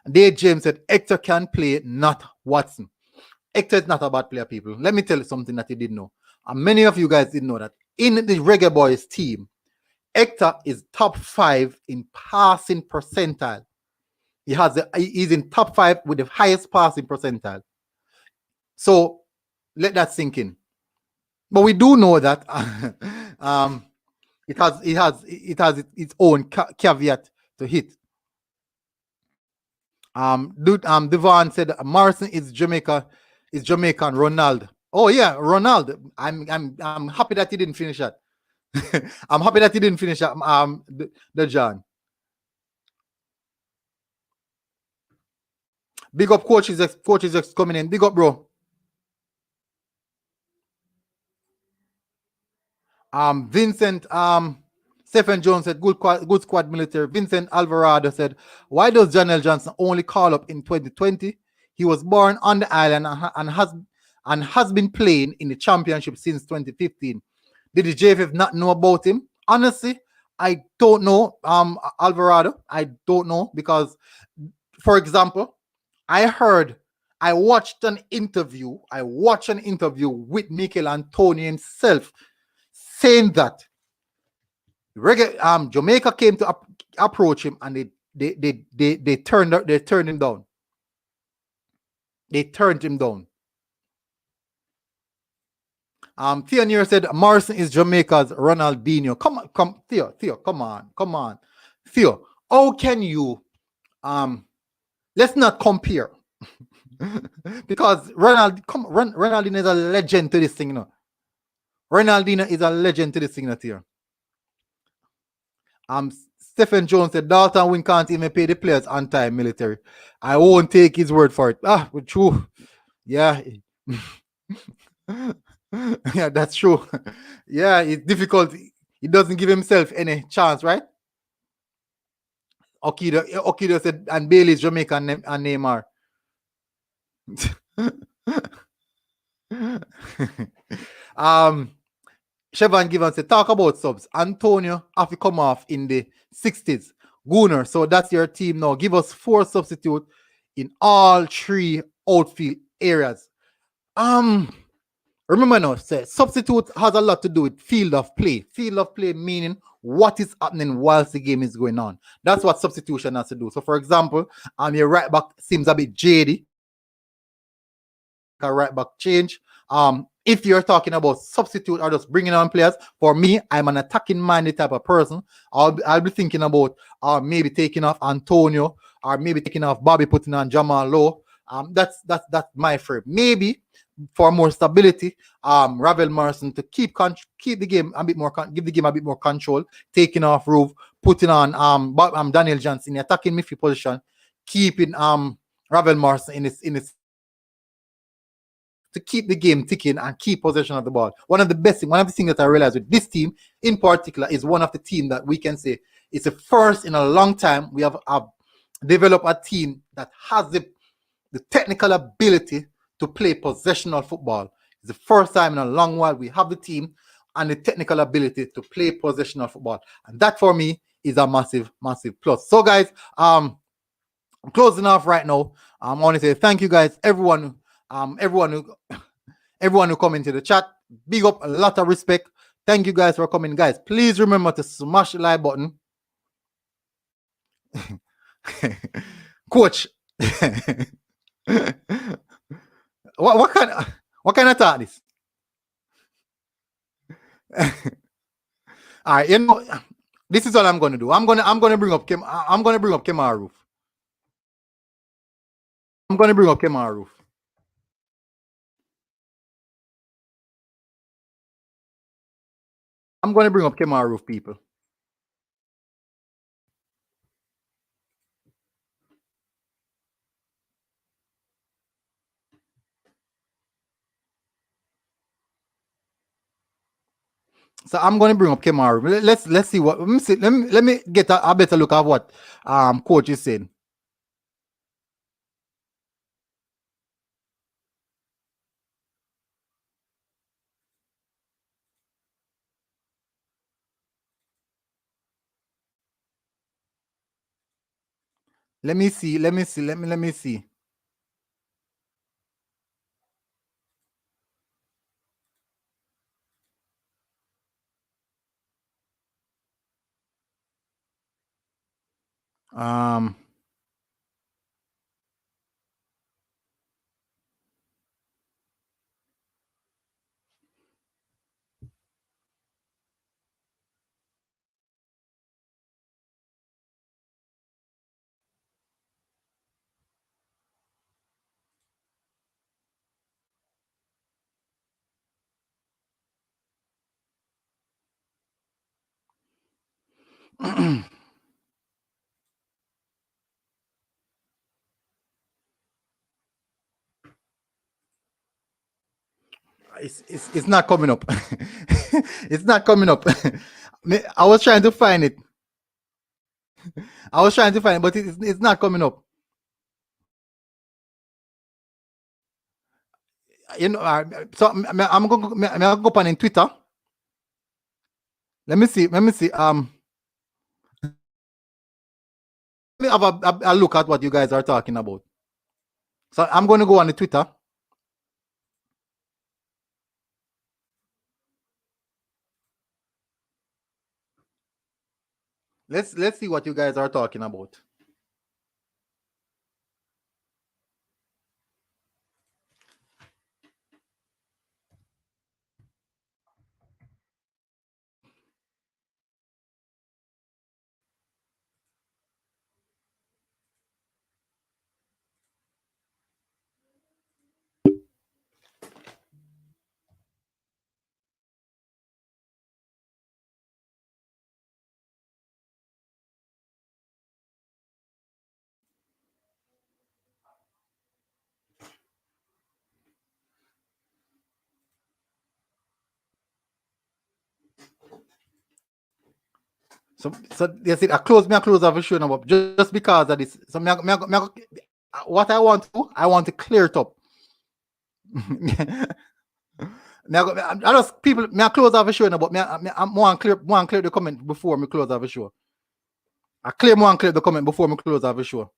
Dave James said Hector can play, not Watson. Hector is not a bad player, people. Let me tell you something that you didn't know. And many of you guys didn't know that. In the Reggae Boyz team, Hector is top 5 in passing percentile. He's in top 5 with the highest passing percentile. So let that sink in. But we do know that it has its own caveat to hit. Devon said Morrison is Jamaican Ronaldo. Oh yeah, Ronaldo. I'm happy that he didn't finish that. I'm happy that he didn't finish that. The John. Big up coach is coming in. Big up, bro. Vincent Stephen Jones said good squad military. Vincent Alvarado said, why does Janelle Johnson only call up in 2020? He was born on the island and has been playing in the championship since 2015. Did the JFF not know about him? Honestly, I don't know. Alvarado, I don't know because, for example, I watched an interview with Mikel Antonio himself saying that Jamaica came to approach him and they turned him down. They turned him down. Theo Near said Morrison is Jamaica's Ronaldinho. Come, Theo, come on. Theo, how can you let's not compare. Because Ronaldinho is a legend to this thing, you know. Ronaldinho is a legend to this thing, here. Stephen Jones said Dalton Wing can't even pay the players on time, military. I won't take his word for it. True. Yeah. Yeah, that's true. Yeah, it's difficult. He doesn't give himself any chance, right? Okido said, and Bailey's Jamaican and Neymar. Chevron Given said, talk about subs. Antonio have to come off in the 60s. Gooner, so that's your team now. Give us 4 substitutes in all 3 outfield areas. Remember now, substitute has a lot to do with field of play. Field of play meaning what is happening whilst the game is going on. That's what substitution has to do. So, for example, your right back seems a bit jaded. A right back change. If you're talking about substitute or just bringing on players, for me, I'm an attacking minded type of person. I'll be thinking about maybe taking off Antonio or maybe taking off Bobby, putting on Jamal Lowe. That's my frame. Maybe for more stability, Ravel Morrison to keep the game a bit more, give the game a bit more control, taking off Rove, putting on Daniel Johnson in the attacking midfield position, keeping Ravel Morrison in its to keep the game ticking and keep possession of the ball. One of the things that I realized with this team in particular is one of the teams that we can say it's the first in a long time we have developed a team that has the technical ability to play possessional football. It's the first time in a long while we have the team and the technical ability to play possessional football. And that for me is a massive, massive plus. So guys, I'm closing off right now. I want to say thank you guys, everyone who come into the chat. Big up, a lot of respect. Thank you guys for coming, guys. Please remember to smash the like button. Coach, what kind of thought this? All right, this is what I'm gonna do. I'm gonna bring up Kemar Roof. I'm gonna bring up Kemar Roof. I'm going to bring up Kemar Roof, people. So I'm going to bring up Kemar Roof. Let's see what. Let me get a better look at what coach is saying. Let me see. Let me see. It's not coming up. It's not coming up. I was trying to find it. But it's not coming up. You know, so I'm going to go up on Twitter. Let me see. Let me have a look at what you guys are talking about. So I'm going to go on the Twitter. Let's see what you guys are talking about. So yes, I close off the show now, just because of this. So what I want to clear it up. I just people, I close off the show now, but I'm more clear the comment before me close off the show. I clear the comment before me close off the show.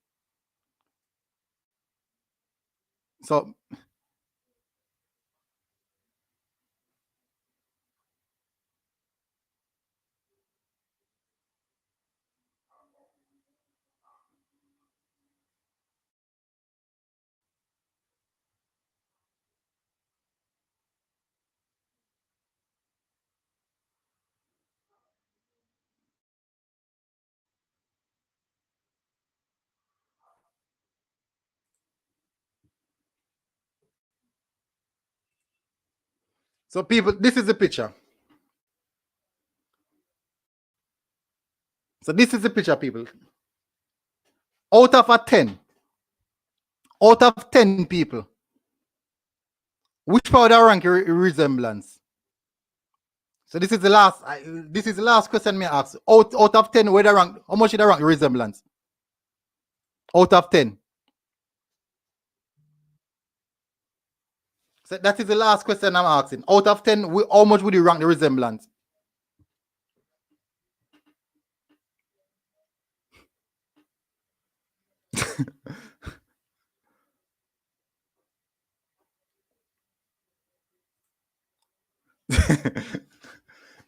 So people, this is the picture. So this is the picture, people. Out of 10 people, which part of rank resemblance? So this is the last question me ask. Out of 10, where the rank? How much is the rank resemblance? Out of 10. So that is the last question I'm asking. Out of 10, how much would you rank the resemblance?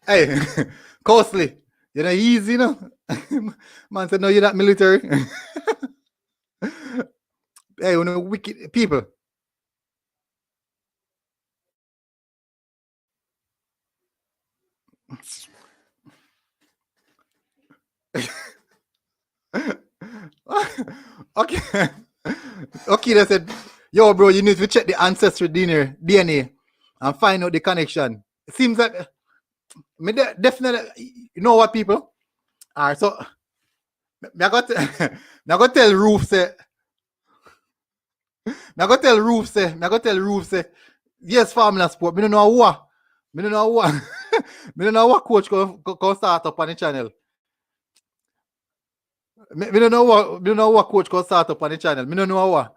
Hey, costly. You know, easy, you know. Man said, no, you're not military. Hey, you know, wicked people. Okay. Okay, they said, yo, bro, you need to check the ancestry DNA and find out the connection. It seems like, definitely, you know what, people? All right, so, I got to tell Roof, say, I got to tell Roof, say, yes, Formula Sport, I don't know what. I don't know what coach go start up on the channel. I don't know what coach go start up on the channel. I don't know what.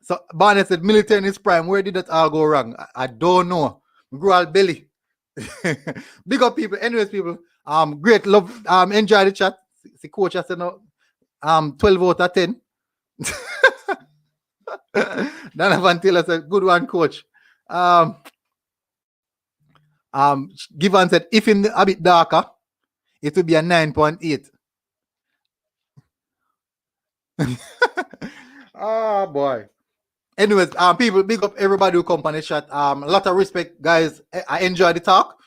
So Barnett said military in his prime. Where did that all go wrong? I don't know. Grow all belly. Big up people. Anyways, people. Great love. Enjoy the chat. The coach has said no. 12 out of 10. Donovan Taylor said, good one, coach. Given said, if in a bit darker, it would be a 9.8. Oh boy. Anyways, people, big up everybody who come on the chat. A lot of respect, guys. I enjoy the talk.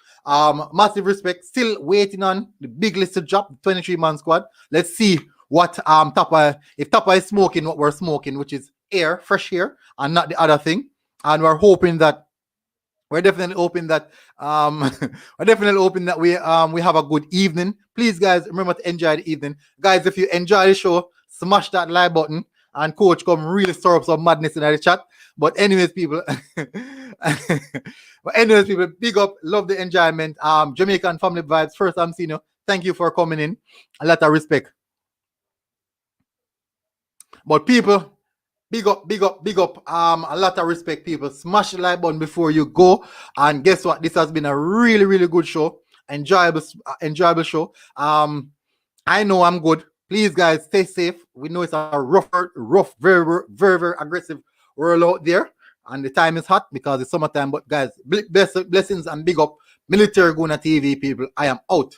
Massive respect. Still waiting on the big list to drop. 23-man squad. Let's see what Tapa, if Tapa is smoking what we're smoking, which is air, fresh air, and not the other thing. And we're hoping that we're definitely hoping that we have a good evening. Please, guys, remember to enjoy the evening. Guys, if you enjoy the show, smash that like button. And coach come really stir up some madness in the chat. But anyways, people, big up, love the enjoyment. Jamaican family vibes. First, I'm seeing you. Thank you for coming in. A lot of respect. But people, big up. A lot of respect, people. Smash the like button before you go. And guess what? This has been a really, really good show. Enjoyable show. I know I'm good. Please, guys, stay safe. We know it's a rough, very, very, very aggressive world out there. And the time is hot because it's summertime. But, guys, blessings and big up. Military Guna TV, people. I am out.